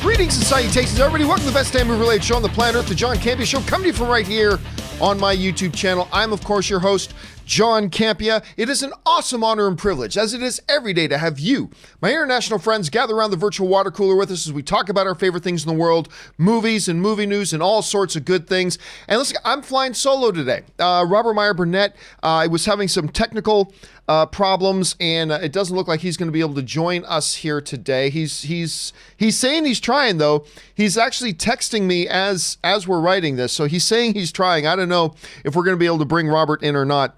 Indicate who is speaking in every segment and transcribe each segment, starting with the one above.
Speaker 1: Greetings and salutations, everybody. Welcome to the best damn movie-related show on the planet Earth, the John Campea Show, coming to you from right here on my YouTube channel. I'm, of course, your host, John Campea. It is an awesome honor and privilege, as it is every day, to have you, my international friends, gather around the virtual water cooler with us as we talk about our favorite things in the world, movies and movie news and all sorts of good things. And listen, I'm flying solo today. Robert Meyer Burnett was having some technical problems, and it doesn't look like he's going to be able to join us here today. He's saying he's trying, though. He's actually texting me as we're writing this, so he's saying he's trying. I don't know if we're going to be able to bring Robert in or not.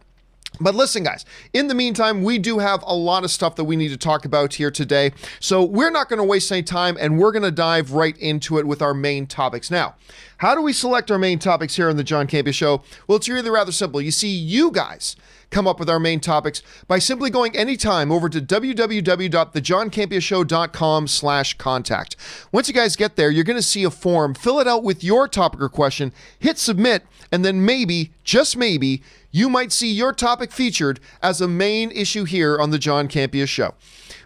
Speaker 1: But listen, guys, in the meantime, we do have a lot of stuff that we need to talk about here today. So we're not going to waste any time, and we're going to dive right into it with our main topics. Now, how do we select our main topics here on the John Campea Show? Well, it's really rather simple. You see, you guys come up with our main topics by simply going anytime over to www.thejohncampeashow.com/contact. Once you guys get there, you're going to see a form. Fill it out with your topic or question, hit submit, and then maybe, just maybe, you might see your topic featured as a main issue here on the John Campea Show.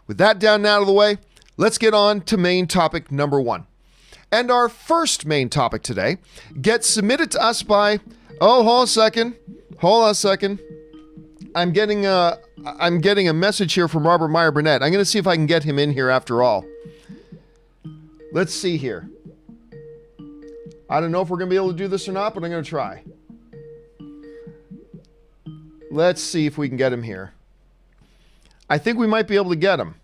Speaker 1: With that down and out of the way, let's get on to main topic number one. And our first main topic today gets submitted to us by, hold on a second. I'm getting a message here from Robert Meyer Burnett. I'm going to see if I can get him in here after all. Let's see here. I don't know if we're going to be able to do this or not, but I'm going to try. Let's see if we can get him here. I think we might be able to get him.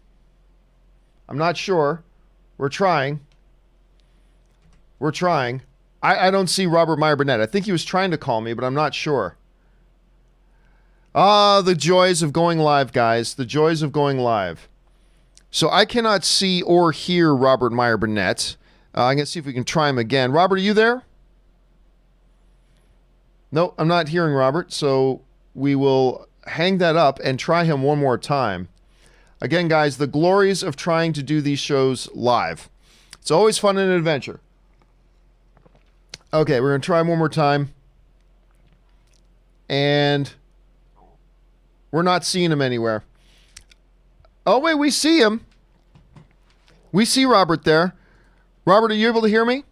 Speaker 1: I'm not sure. We're trying. I don't see Robert Meyer Burnett. I think he was trying to call me, but I'm not sure. The joys of going live, guys. The joys of going live. So I cannot see or hear Robert Meyer Burnett. I'm going to see if we can try him again. Robert, are you there? No, I'm not hearing Robert, so we will hang that up and try him one more time. Again, guys, the glories of trying to do these shows live. It's always fun and an adventure. Okay, we're going to try him one more time. And we're not seeing him anywhere. Oh, wait, we see him. We see Robert there. Robert, are you able to hear me?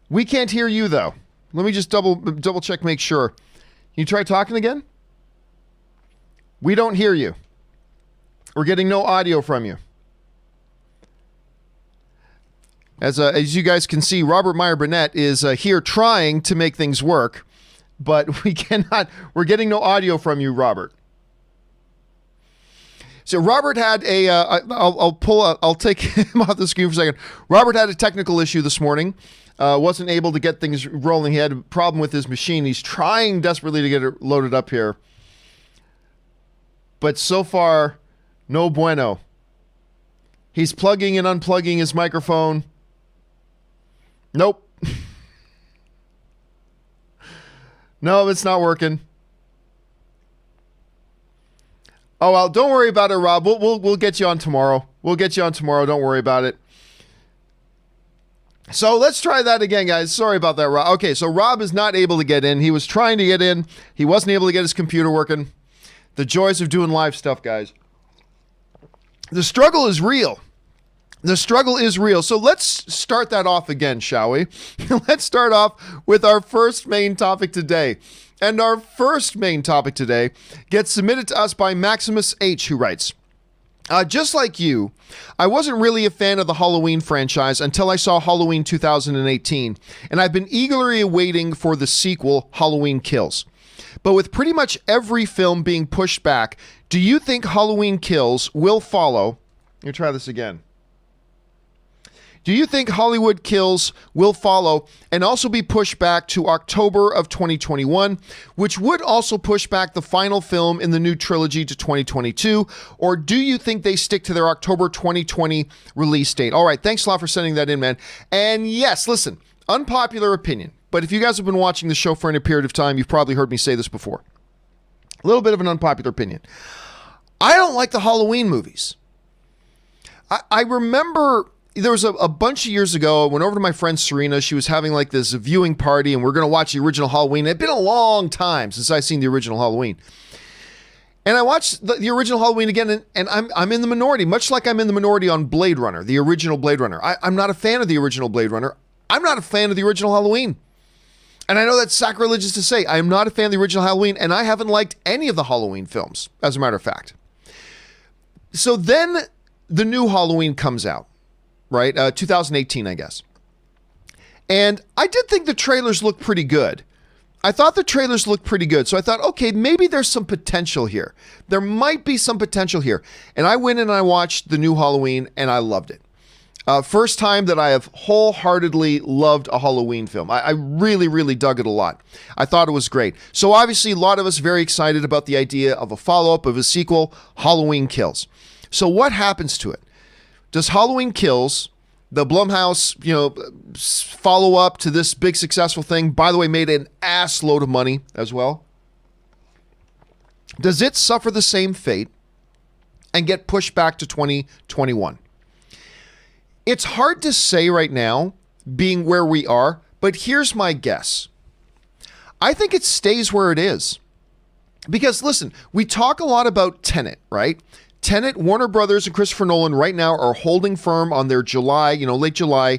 Speaker 1: We can't hear you, though. Let me just double check, make sure. Can you try talking again? We don't hear you. We're getting no audio from you. As you guys can see, Robert Meyer Burnett is here trying to make things work, but we cannot. We're getting no audio from you, Robert. So Robert had I'll take him off the screen for a second. Robert had a technical issue this morning. Wasn't able to get things rolling. He had a problem with his machine. He's trying desperately to get it loaded up here. But so far, no bueno. He's plugging and unplugging his microphone. Nope. No, it's not working. Oh, well, don't worry about it, Rob. We'll get you on tomorrow. Don't worry about it. So let's try that again, guys. Sorry about that, Rob. Okay, so Rob is not able to get in. He was trying to get in. He wasn't able to get his computer working. The joys of doing live stuff, guys. The struggle is real. So let's start that off again, shall we? Let's start off with our first main topic today. And our first main topic today gets submitted to us by Maximus H, who writes, just like you, I wasn't really a fan of the Halloween franchise until I saw Halloween 2018, and I've been eagerly awaiting for the sequel, Halloween Kills. But with pretty much every film being pushed back, do you think Halloween Kills will follow? Let me try this again. Do you think Hollywood Kills will follow and also be pushed back to October of 2021, which would also push back the final film in the new trilogy to 2022? Or do you think they stick to their October 2020 release date? All right, thanks a lot for sending that in, man. And yes, listen, unpopular opinion, but if you guys have been watching the show for any period of time, you've probably heard me say this before. A little bit of an unpopular opinion. I don't like the Halloween movies. I remember there was a bunch of years ago, I went over to my friend Serena. She was having like this viewing party, and we're going to watch the original Halloween. It had been a long time since I'd seen the original Halloween. And I watched the original Halloween again, and I'm in the minority, much like I'm in the minority on Blade Runner, the original Blade Runner. I'm not a fan of the original Blade Runner. I'm not a fan of the original Halloween. And I know that's sacrilegious to say. I am not a fan of the original Halloween, and I haven't liked any of the Halloween films, as a matter of fact. So then the new Halloween comes out, right? 2018, I guess. And I did think the trailers looked pretty good. I thought the trailers looked pretty good. So I thought, okay, maybe there's some potential here. There might be some potential here. And I went and I watched the new Halloween, and I loved it. First time that I have wholeheartedly loved a Halloween film. I really, really dug it a lot. I thought it was great. So obviously a lot of us very excited about the idea of a follow-up, of a sequel, Halloween Kills. So what happens to it? Does Halloween Kills, the Blumhouse, follow-up to this big successful thing, by the way, made an ass load of money as well. Does it suffer the same fate and get pushed back to 2021? It's hard to say right now, being where we are, but here's my guess. I think it stays where it is. Because listen, we talk a lot about Tenet, right? Tenet, Warner Brothers and Christopher Nolan right now are holding firm on their July, late July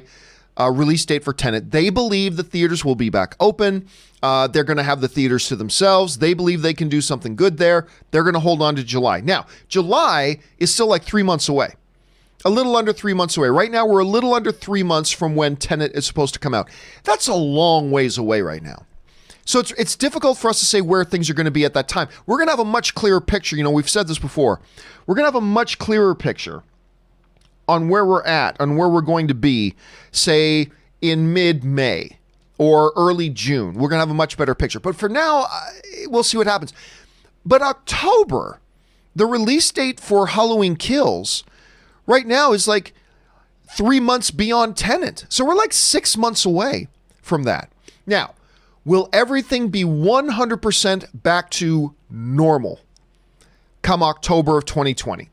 Speaker 1: release date for Tenet. They believe the theaters will be back open. They're going to have the theaters to themselves. They believe they can do something good there. They're going to hold on to July. Now, July is still like 3 months away. A little under 3 months away. Right now, we're a little under 3 months from when Tenet is supposed to come out. That's a long ways away right now. So it's difficult for us to say where things are going to be at that time. We're going to have a much clearer picture. We've said this before. We're going to have a much clearer picture on where we're at, on where we're going to be, say, in mid-May or early June. We're going to have a much better picture. But for now, we'll see what happens. But October, the release date for Halloween Kills, right now is like 3 months beyond Tenet. So we're like 6 months away from that. Now, will everything be 100% back to normal come October of 2020?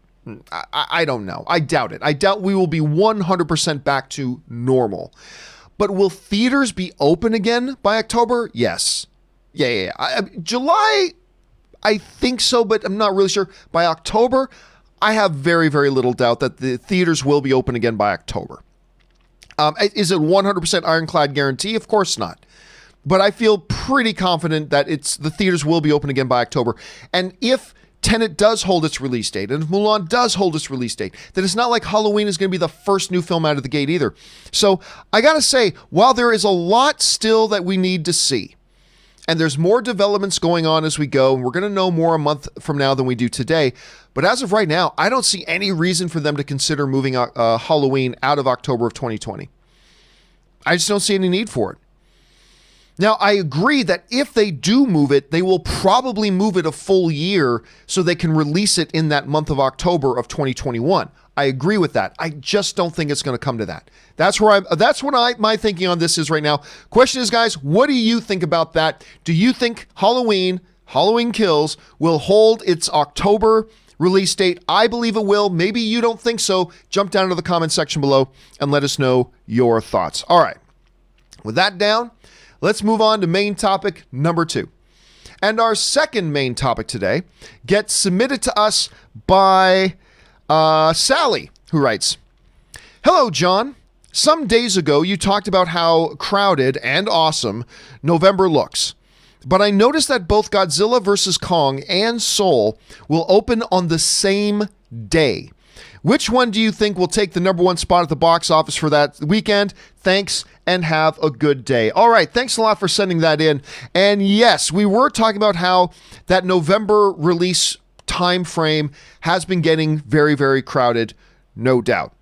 Speaker 1: I don't know. I doubt it. I doubt we will be 100% back to normal. But will theaters be open again by October? Yes. Yeah. July, I think so, but I'm not really sure. By October, I have very, very little doubt that the theaters will be open again by October. Is it 100% ironclad guarantee? Of course not. But I feel pretty confident that the theaters will be open again by October. And if Tenet does hold its release date, and if Mulan does hold its release date, then it's not like Halloween is going to be the first new film out of the gate either. So I got to say, while there is a lot still that we need to see, and there's more developments going on as we go, and we're going to know more a month from now than we do today, but as of right now, I don't see any reason for them to consider moving Halloween out of October of 2020. I just don't see any need for it. Now, I agree that if they do move it, they will probably move it a full year so they can release it in that month of October of 2021. I agree with that. I just don't think it's going to come to that. That's what my thinking on this is right now. Question is, guys, what do you think about that? Do you think Halloween Kills will hold its October release date? I believe it will. Maybe you don't think so. Jump down to the comment section below and let us know your thoughts. All right. With that down, let's move on to main topic number 2. And our second main topic today gets submitted to us by Sally, who writes, "Hello, John. Some days ago, you talked about how crowded and awesome November looks. But I noticed that both Godzilla vs. Kong and Soul will open on the same day. Which one do you think will take the number 1 spot at the box office for that weekend? Thanks, and have a good day." All right, thanks a lot for sending that in. And yes, we were talking about how that November release time frame has been getting very, very crowded, no doubt.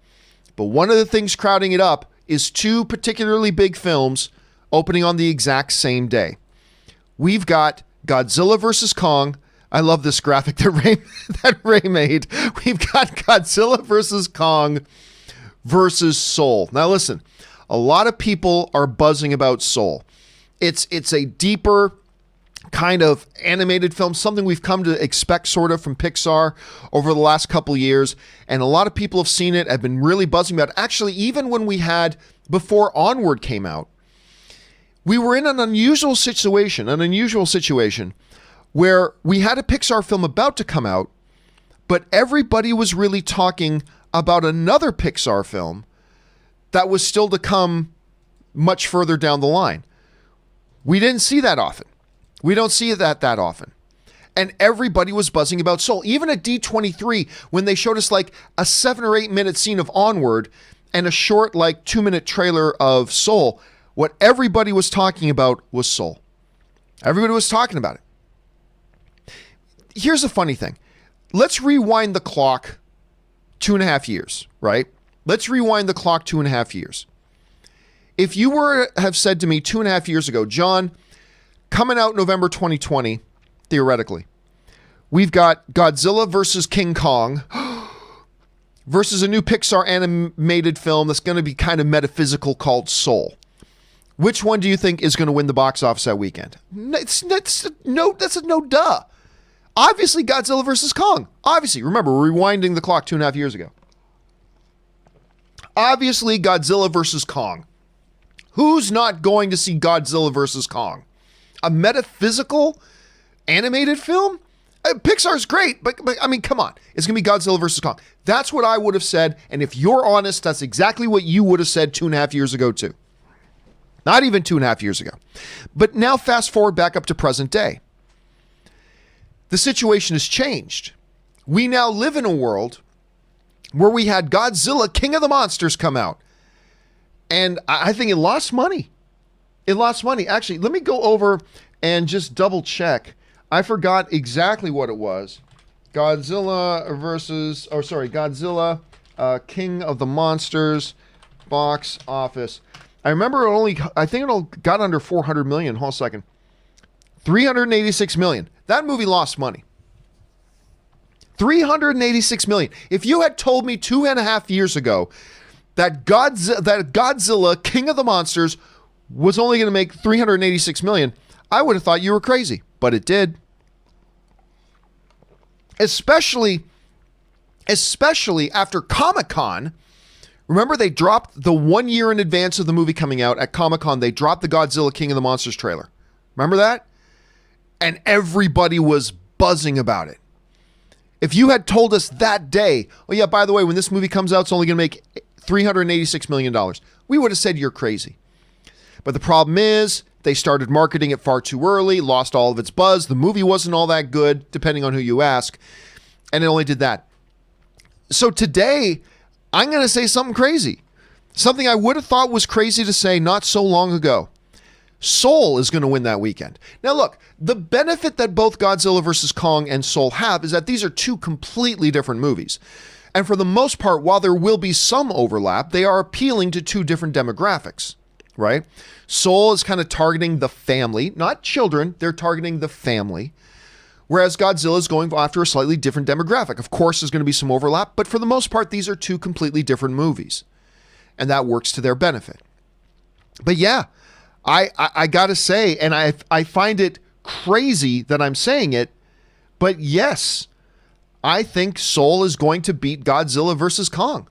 Speaker 1: But one of the things crowding it up is 2 particularly big films opening on the exact same day. We've got Godzilla vs. Kong. I love this graphic that Ray made. We've got Godzilla vs. Kong versus Soul. Now listen, a lot of people are buzzing about Soul. It's a deeper kind of animated film, something we've come to expect sort of from Pixar over the last couple years. And a lot of people have seen it, have been really buzzing about it. Actually, even when before Onward came out, we were in an unusual situation where we had a Pixar film about to come out, but everybody was really talking about another Pixar film that was still to come much further down the line. We didn't see that often. We don't see that often. And everybody was buzzing about Soul. Even at D23, when they showed us like a 7 or 8 minute scene of Onward and a short like 2-minute trailer of Soul, what everybody was talking about was Soul. Everybody was talking about it. Here's the funny thing. Let's rewind the clock 2.5 years, right? Let's rewind the clock 2.5 years. If you were to have said to me 2.5 years ago, John, coming out November 2020, theoretically, we've got Godzilla versus King Kong versus a new Pixar animated film that's going to be kind of metaphysical called Soul. Which one do you think is going to win the box office that weekend? That's a no duh. Obviously, Godzilla versus Kong. Obviously, remember, we're rewinding the clock 2.5 years ago. Obviously, Godzilla versus Kong. Who's not going to see Godzilla versus Kong? A metaphysical animated film? Pixar's great, but I mean, come on. It's going to be Godzilla versus Kong. That's what I would have said, and if you're honest, that's exactly what you would have said 2.5 years ago, too. Not even 2.5 years ago. But now fast forward back up to present day. The situation has changed. We now live in a world where we had Godzilla, King of the Monsters, come out. And I think it lost money. It lost money. Actually, let me go over and just double check. I forgot exactly what it was. Godzilla, King of the Monsters, box office. I remember I think it got under 400 million. Hold on a second. 386 million. That movie lost money. 386 million. If you had told me 2.5 years ago that Godzilla, King of the Monsters, was only going to make 386 million, I would have thought you were crazy. But it did. Especially after Comic-Con. Remember, they dropped the 1 year in advance of the movie coming out at Comic-Con. They dropped the Godzilla, King of the Monsters trailer. Remember that? And everybody was buzzing about it. If you had told us that day, oh yeah, by the way, when this movie comes out, it's only going to make $386 million, we would have said you're crazy. But the problem is they started marketing it far too early, lost all of its buzz. The movie wasn't all that good, depending on who you ask. And it only did that. So today, I'm going to say something crazy. Something I would have thought was crazy to say not so long ago. Soul is going to win that weekend. Now look, the benefit that both Godzilla vs. Kong and Soul have is that these are two completely different movies. And for the most part, while there will be some overlap, they are appealing to two different demographics, right? Soul is kind of targeting the family, not children. They're targeting the family. Whereas Godzilla is going after a slightly different demographic. Of course, there's going to be some overlap, but for the most part, these are two completely different movies. And that works to their benefit. But yeah, I got to say, and I find it crazy that I'm saying it, but yes, I think Soul is going to beat Godzilla versus Kong.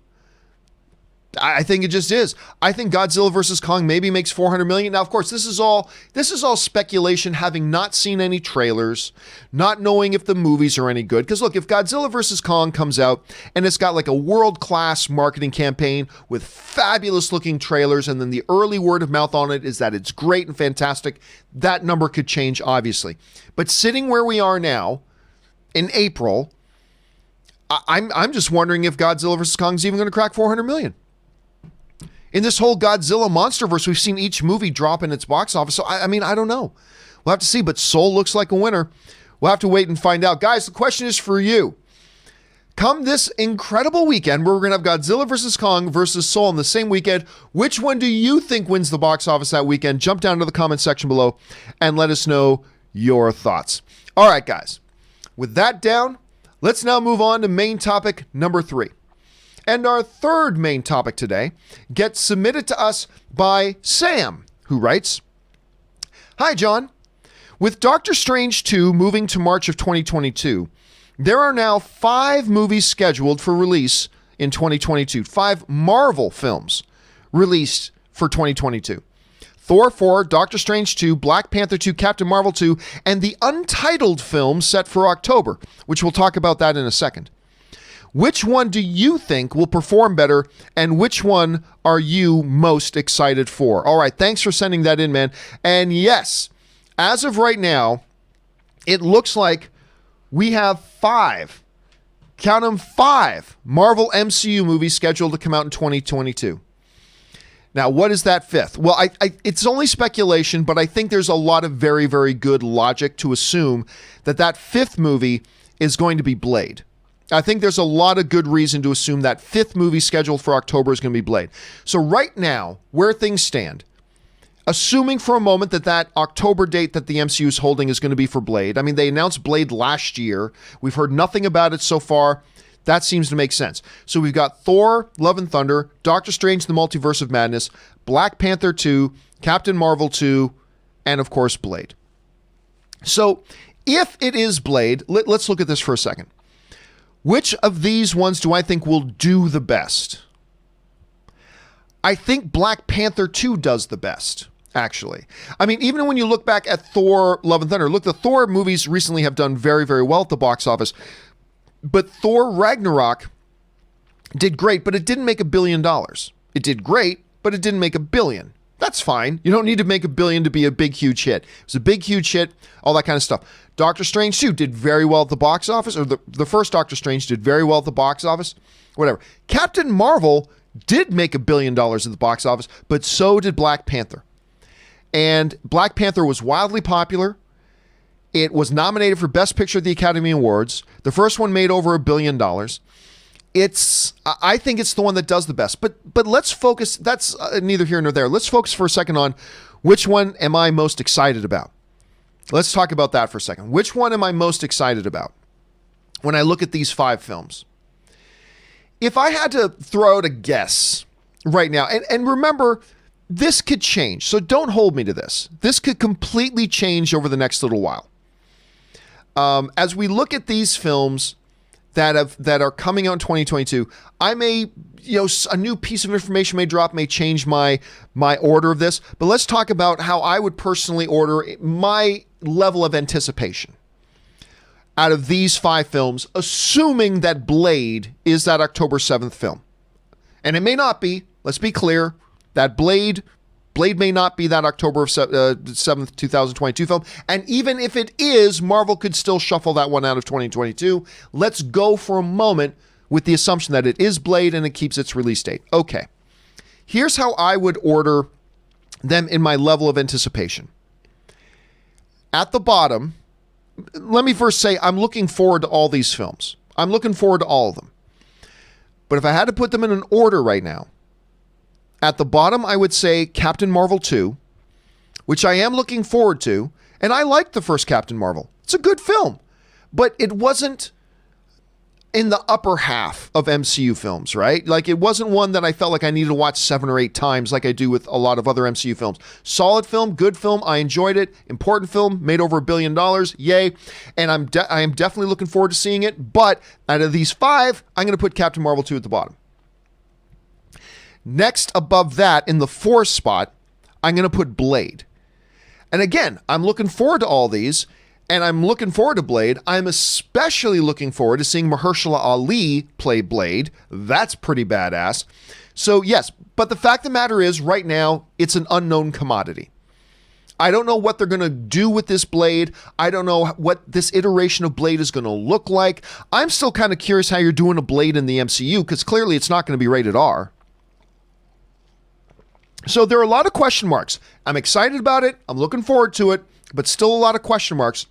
Speaker 1: I think it just is. I think Godzilla versus Kong maybe makes 400 million. Now, of course, this is all speculation, having not seen any trailers, not knowing if the movies are any good. Because look, if Godzilla versus Kong comes out and it's got like a world-class marketing campaign with fabulous looking trailers, and then the early word of mouth on it is that it's great and fantastic, that number could change, obviously. But sitting where we are now in April, I'm just wondering if Godzilla versus Kong is even going to crack 400 million. In this whole Godzilla monsterverse, we've seen each movie drop in its box office. So, I mean, I don't know. We'll have to see, but Soul looks like a winner. We'll have to wait and find out. Guys, the question is for you. Come this incredible weekend where we're going to have Godzilla versus Kong versus Soul on the same weekend, which one do you think wins the box office that weekend? Jump down to the comment section below and let us know your thoughts. All right, guys. With that down, let's now move on to main topic number 3. And our third main topic today gets submitted to us by Sam, who writes, "Hi, John. With Doctor Strange 2 moving to March of 2022, there are now 5 movies scheduled for release in 2022. 5 Marvel films released for 2022. Thor 4, Doctor Strange 2, Black Panther 2, Captain Marvel 2, and the untitled film set for October, which we'll talk about that in a second. Which one do you think will perform better, and which one are you most excited for? All right, thanks for sending that in, man. And yes, as of right now, it looks like we have 5, count them 5, Marvel MCU movies scheduled to come out in 2022. Now, what is that 5th? Well, it's only speculation, but I think there's a lot of very, very good logic to assume that 5th movie is going to be Blade. I think there's a lot of good reason to assume that 5th movie scheduled for October is going to be Blade. So right now, where things stand, assuming for a moment that October date that the MCU is holding is going to be for Blade. I mean, they announced Blade last year. We've heard nothing about it so far. That seems to make sense. So we've got Thor, Love and Thunder, Doctor Strange, The Multiverse of Madness, Black Panther 2, Captain Marvel 2, and of course, Blade. So if it is Blade, let's look at this for a second. Which of these ones do I think will do the best? I think Black Panther 2 does the best, actually. I mean, even when you look back at Thor, Love and Thunder, look, the Thor movies recently have done very, very well at the box office. But Thor Ragnarok did great, but it didn't make $1 billion. It did great, but it didn't make $1 billion. That's fine. You don't need to make $1 billion to be a big, huge hit. It was a big, huge hit, all that kind of stuff. Doctor Strange 2 did very well at the box office, or the first Doctor Strange did very well at the box office, whatever. Captain Marvel did make $1 billion at the box office, but so did Black Panther. And Black Panther was wildly popular. It was nominated for Best Picture at the Academy Awards. The first one made over $1 billion. I think it's the one that does the best. But let's focus, that's neither here nor there. Let's focus for a second on which one am I most excited about. Let's talk about that for a second. Which one am I most excited about when I look at these 5 films? If I had to throw out a guess right now, and remember, this could change, so don't hold me to this. This could completely change over the next little while. As we look at these films that are coming out in 2022, I may, a new piece of information may drop, may change my order of this, but let's talk about how I would personally order my level of anticipation out of these 5 films, assuming that Blade is that October 7th film. And it may not be, let's be clear, that Blade may not be that October 7th, 2022 film. And even if it is, Marvel could still shuffle that one out of 2022. Let's go for a moment with the assumption that it is Blade and it keeps its release date. Okay. Here's how I would order them in my level of anticipation. At the bottom, let me first say I'm looking forward to all these films. I'm looking forward to all of them. But if I had to put them in an order right now, at the bottom, I would say Captain Marvel 2, which I am looking forward to, and I liked the first Captain Marvel. It's a good film, but it wasn't in the upper half of MCU films, right? Like, it wasn't one that I felt like I needed to watch 7 or 8 times like I do with a lot of other MCU films. Solid film, good film, I enjoyed it. Important film, made over $1 billion, yay. And I am definitely looking forward to seeing it, but out of these 5, I'm going to put Captain Marvel 2 at the bottom. Next, above that, in the 4th spot, I'm going to put Blade. And again, I'm looking forward to all these, and I'm looking forward to Blade. I'm especially looking forward to seeing Mahershala Ali play Blade. That's pretty badass. So yes, but the fact of the matter is, right now, it's an unknown commodity. I don't know what they're going to do with this Blade. I don't know what this iteration of Blade is going to look like. I'm still kind of curious how you're doing a Blade in the MCU, because clearly it's not going to be rated R. So there are a lot of question marks. I'm excited about it. I'm looking forward to it, but still a lot of question marks.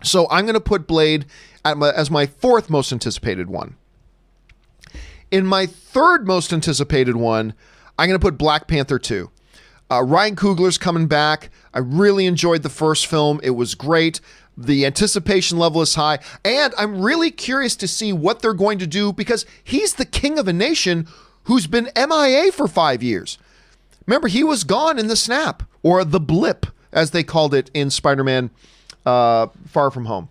Speaker 1: So I'm going to put Blade as my 4th most anticipated one. In my 3rd most anticipated one, I'm going to put Black Panther 2. Ryan Coogler's coming back. I really enjoyed the first film. It was great. The anticipation level is high. And I'm really curious to see what they're going to do, because he's the king of a nation who's been MIA for 5 years. Remember, he was gone in the snap, or the blip, as they called it in Spider-Man Far From Home.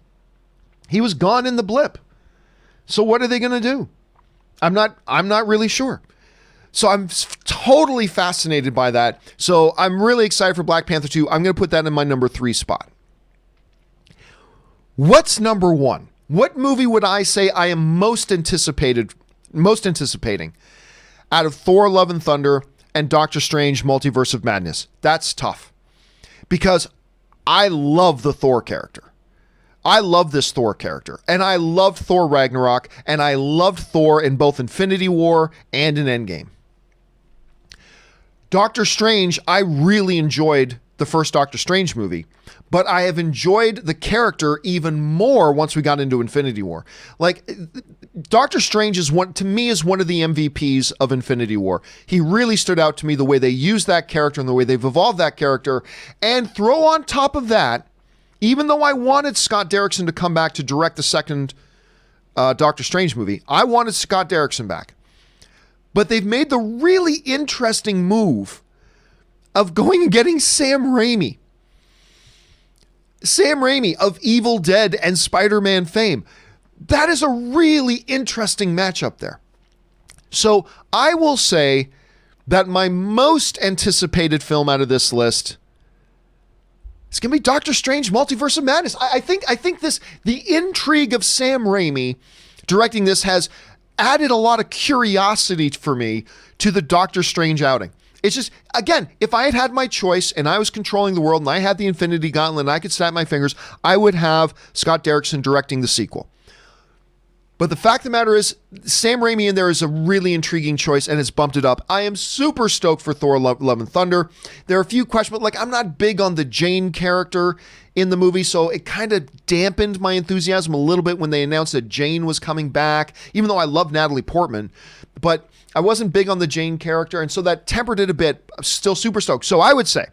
Speaker 1: He was gone in the blip. So what are they going to do? I'm not really sure. So I'm totally fascinated by that. So I'm really excited for Black Panther 2. I'm going to put that in my number 3 spot. What's number 1? What movie would I say I am most anticipating out of Thor: Love and Thunder and Doctor Strange: Multiverse of Madness? That's tough because I love the Thor character. I love this Thor character, and I loved Thor Ragnarok, and I loved Thor in both Infinity War and in Endgame. Doctor Strange, I really enjoyed the first Doctor Strange movie, but I have enjoyed the character even more once we got into Infinity War. Like, Doctor Strange is one of the MVPs of Infinity War. He really stood out to me, the way they used that character and the way they've evolved that character. And throw on top of that, even though I wanted Scott Derrickson to come back to direct the second Doctor Strange movie, I wanted Scott Derrickson back. But they've made the really interesting move of going and getting Sam Raimi. Sam Raimi of Evil Dead and Spider-Man fame. That is a really interesting matchup there. So I will say that my most anticipated film out of this list is going to be Doctor Strange: Multiverse of Madness. I think the intrigue of Sam Raimi directing this has added a lot of curiosity for me to the Doctor Strange outing. It's just, again, if I had my choice and I was controlling the world and I had the Infinity Gauntlet and I could snap my fingers, I would have Scott Derrickson directing the sequel. But the fact of the matter is, Sam Raimi in there is a really intriguing choice and has bumped it up. I am super stoked for Thor: Love and Thunder. There are a few questions, but I'm not big on the Jane character in the movie, so it kind of dampened my enthusiasm a little bit when they announced that Jane was coming back, even though I love Natalie Portman. But I wasn't big on the Jane character, and so that tempered it a bit. I'm still super stoked. So I would say,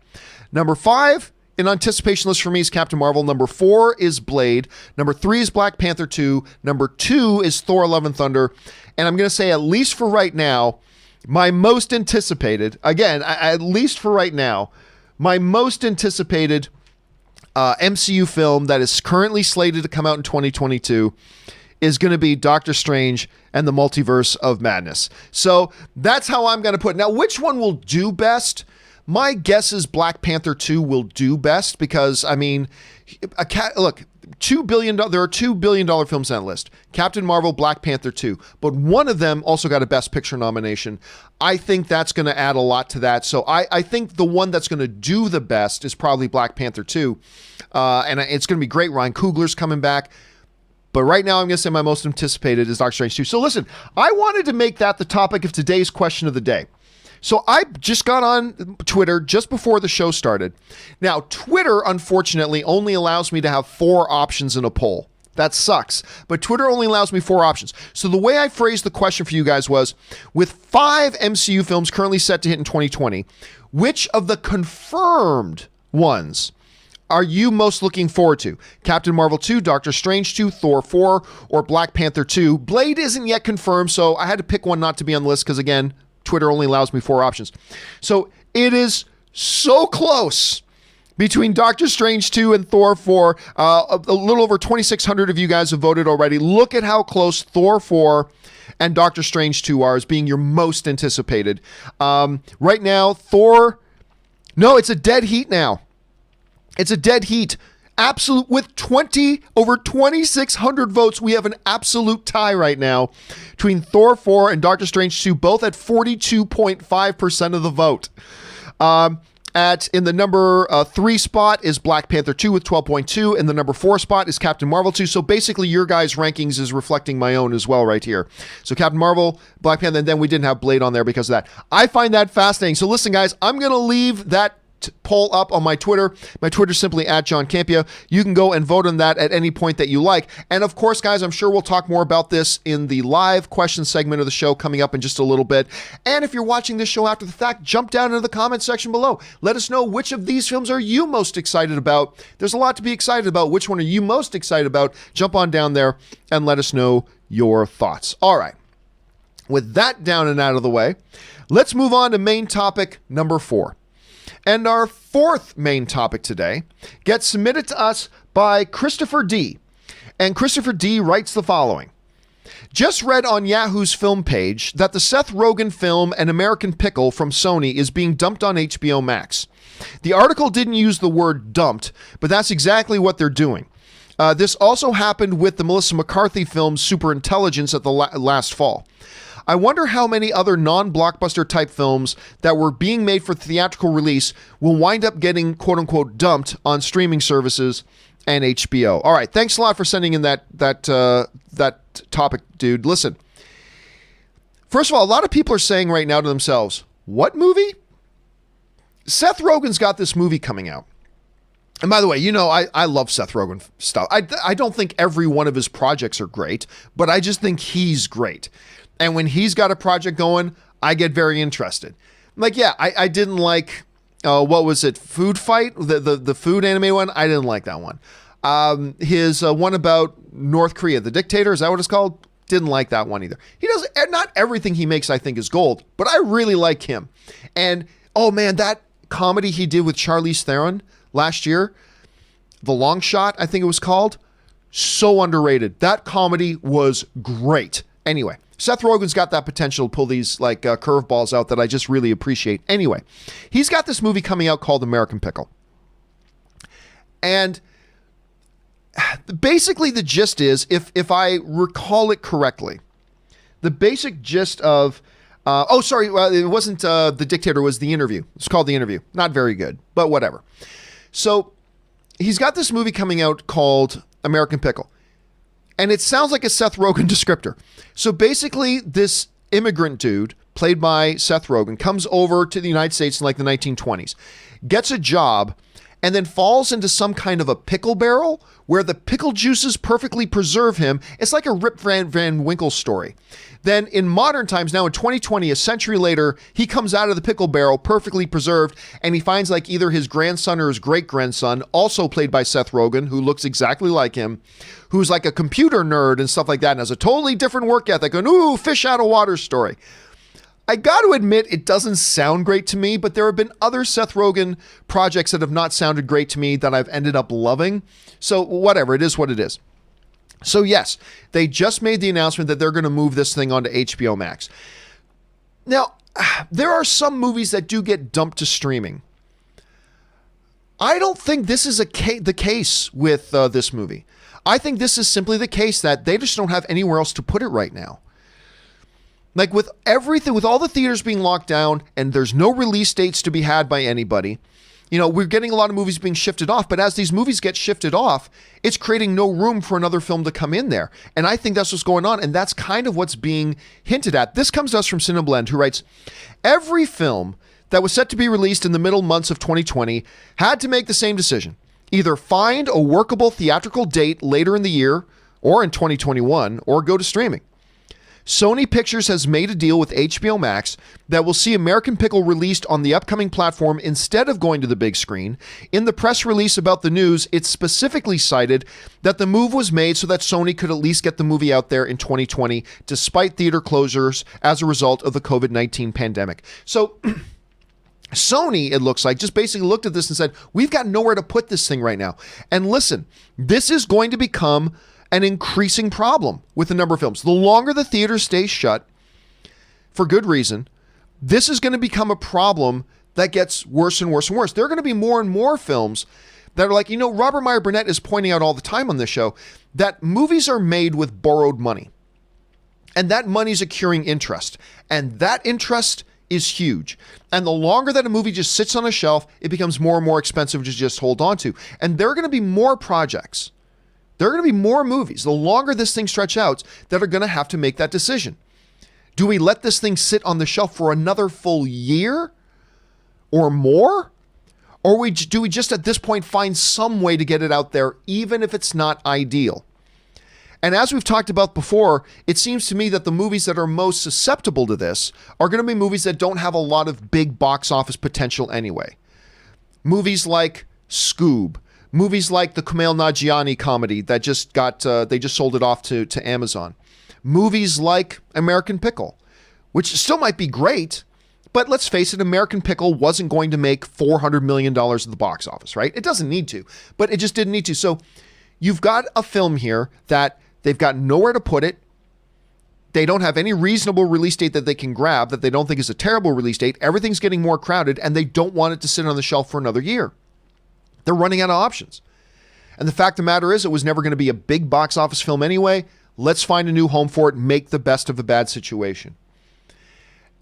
Speaker 1: number 5 in anticipation list for me is Captain Marvel. Number 4 is Blade. Number 3 is Black Panther 2. Number 2 is Thor: Love and Thunder. And I'm going to say, at least for right now, my most anticipated, again, at least for right now, my most anticipated MCU film that is currently slated to come out in 2022 is going to be Doctor Strange and the Multiverse of Madness. So that's how I'm going to put it. Now, which one will do best? My guess is Black Panther 2 will do best because, I mean, look, there are $2 billion films on that list. Captain Marvel, Black Panther 2. But one of them also got a Best Picture nomination. I think that's going to add a lot to that. So I think the one that's going to do the best is probably Black Panther 2. And it's going to be great. Ryan Coogler's coming back. But right now, I'm going to say my most anticipated is Doctor Strange 2. So listen, I wanted to make that the topic of today's question of the day. So I just got on Twitter just before the show started. Now, Twitter, unfortunately, only allows me to have 4 options in a poll. That sucks. But Twitter only allows me 4 options. So the way I phrased the question for you guys was, with 5 MCU films currently set to hit in 2020, which of the confirmed ones are you most looking forward to? Captain Marvel 2, Doctor Strange 2, Thor 4, or Black Panther 2? Blade isn't yet confirmed, so I had to pick one not to be on the list because, again, Twitter only allows me 4 options. So it is so close between Doctor Strange 2 and Thor 4. A little over 2,600 of you guys have voted already. Look at how close Thor 4 and Doctor Strange 2 are as being your most anticipated. Right now, it's a dead heat now. It's a dead heat. Absolute, with over 2,600 votes, we have an absolute tie right now between Thor 4 and Doctor Strange 2, both at 42.5% of the vote. In the number 3 spot is Black Panther 2 with 12.2, and the number 4 spot is Captain Marvel 2. So basically, your guys' rankings is reflecting my own as well right here. So Captain Marvel, Black Panther, and then we didn't have Blade on there because of that. I find that fascinating. So listen, guys, I'm going to leave that poll up on my Twitter. My Twitter is simply at John Campea. You can go and vote on that at any point that you like. And of course, guys, I'm sure we'll talk more about this in the live question segment of the show coming up in just a little bit. And if you're watching this show after the fact, jump down into the comment section below. Let us know which of these films are you most excited about. There's a lot to be excited about. Which one are you most excited about? Jump on down there and let us know your thoughts. All right. With that down and out of the way, let's move on to main topic number 4. And our 4th main topic today gets submitted to us by Christopher D. And Christopher D writes the following. Just read on Yahoo's film page that the Seth Rogen film An American Pickle from Sony is being dumped on HBO Max. The article didn't use the word dumped, but that's exactly what they're doing. This also happened with the Melissa McCarthy film Superintelligence at the last fall. I wonder how many other non-blockbuster type films that were being made for theatrical release will wind up getting quote-unquote dumped on streaming services and HBO. All right, thanks a lot for sending in that topic, dude. Listen, first of all, a lot of people are saying right now to themselves, what movie? Seth Rogen's got this movie coming out. And by the way, you know, I love Seth Rogen stuff. I don't think every one of his projects are great, but I just think he's great. And when he's got a project going, I get very interested. Like, yeah, I didn't like, what was it? Food Fight? The food anime one? I didn't like that one. His one about North Korea, the dictator, is that what it's called? Didn't like that one either. He does, not everything he makes I think is gold, but I really like him. And, oh man, that comedy he did with Charlize Theron last year, The Long Shot, I think it was called, so underrated. That comedy was great. Anyway, Seth Rogen's got that potential to pull these like curveballs out that I just really appreciate. Anyway, he's got this movie coming out called American Pickle. And basically the gist is, if I recall it correctly, the basic gist of, it wasn't The Dictator, it was The Interview. It's called The Interview. Not very good, but whatever. So he's got this movie coming out called American Pickle. And it sounds like a Seth Rogen descriptor. So basically, this immigrant dude, played by Seth Rogen, comes over to the United States in like the 1920s, gets a job, and then falls into some kind of a pickle barrel where the pickle juices perfectly preserve him. It's like a Rip Van Winkle story. Then in modern times, now in 2020, a century later, he comes out of the pickle barrel perfectly preserved, and he finds like either his grandson or his great-grandson, also played by Seth Rogen, who looks exactly like him, who's like a computer nerd and stuff like that, and has a totally different work ethic, an ooh, fish out of water story. I got to admit, it doesn't sound great to me, but there have been other Seth Rogen projects that have not sounded great to me that I've ended up loving. So whatever, it is what it is. So yes, they just made the announcement that they're going to move this thing onto HBO Max. Now, there are some movies that do get dumped to streaming. I don't think this is the case with this movie. I think this is simply the case that they just don't have anywhere else to put it right now. Like with everything, with all the theaters being locked down and there's no release dates to be had by anybody, you know, we're getting a lot of movies being shifted off, but as these movies get shifted off, it's creating no room for another film to come in there. And I think that's what's going on. And that's kind of what's being hinted at. This comes to us from Cineblend, who writes, every film that was set to be released in the middle months of 2020 had to make the same decision. Either find a workable theatrical date later in the year or in 2021, or go to streaming. Sony Pictures has made a deal with HBO Max that will see American Pickle released on the upcoming platform instead of going to the big screen. In the press release about the news, it specifically cited that the move was made so that Sony could at least get the movie out there in 2020, despite theater closures as a result of the COVID-19 pandemic. So Sony, it looks like, just basically looked at this and said, we've got nowhere to put this thing right now. And listen, this is going to become an increasing problem with a number of films. The longer the theater stays shut, for good reason, this is going to become a problem that gets worse and worse and worse. There are going to be more and more films that are like, you know, Robert Meyer Burnett is pointing out all the time on this show that movies are made with borrowed money. And that money's accruing interest. And that interest is huge. And the longer that a movie just sits on a shelf, it becomes more and more expensive to just hold on to. And there are going to be more projects. There are going to be more movies, the longer this thing stretches out, that are going to have to make that decision. Do we let this thing sit on the shelf for another full year or more? Or do we just at this point find some way to get it out there, even if it's not ideal? And as we've talked about before, it seems to me that the movies that are most susceptible to this are going to be movies that don't have a lot of big box office potential anyway. Movies like Scoob. Movies like the Kumail Nanjiani comedy that just they just sold it off to Amazon. Movies like American Pickle, which still might be great, but let's face it, American Pickle wasn't going to make $400 million at the box office, right? It doesn't need to, but it just didn't need to. So you've got a film here that they've got nowhere to put it. They don't have any reasonable release date that they can grab that they don't think is a terrible release date. Everything's getting more crowded, and they don't want it to sit on the shelf for another year. They're running out of options. And the fact of the matter is, it was never going to be a big box office film anyway. Let's find a new home for it, make the best of the bad situation.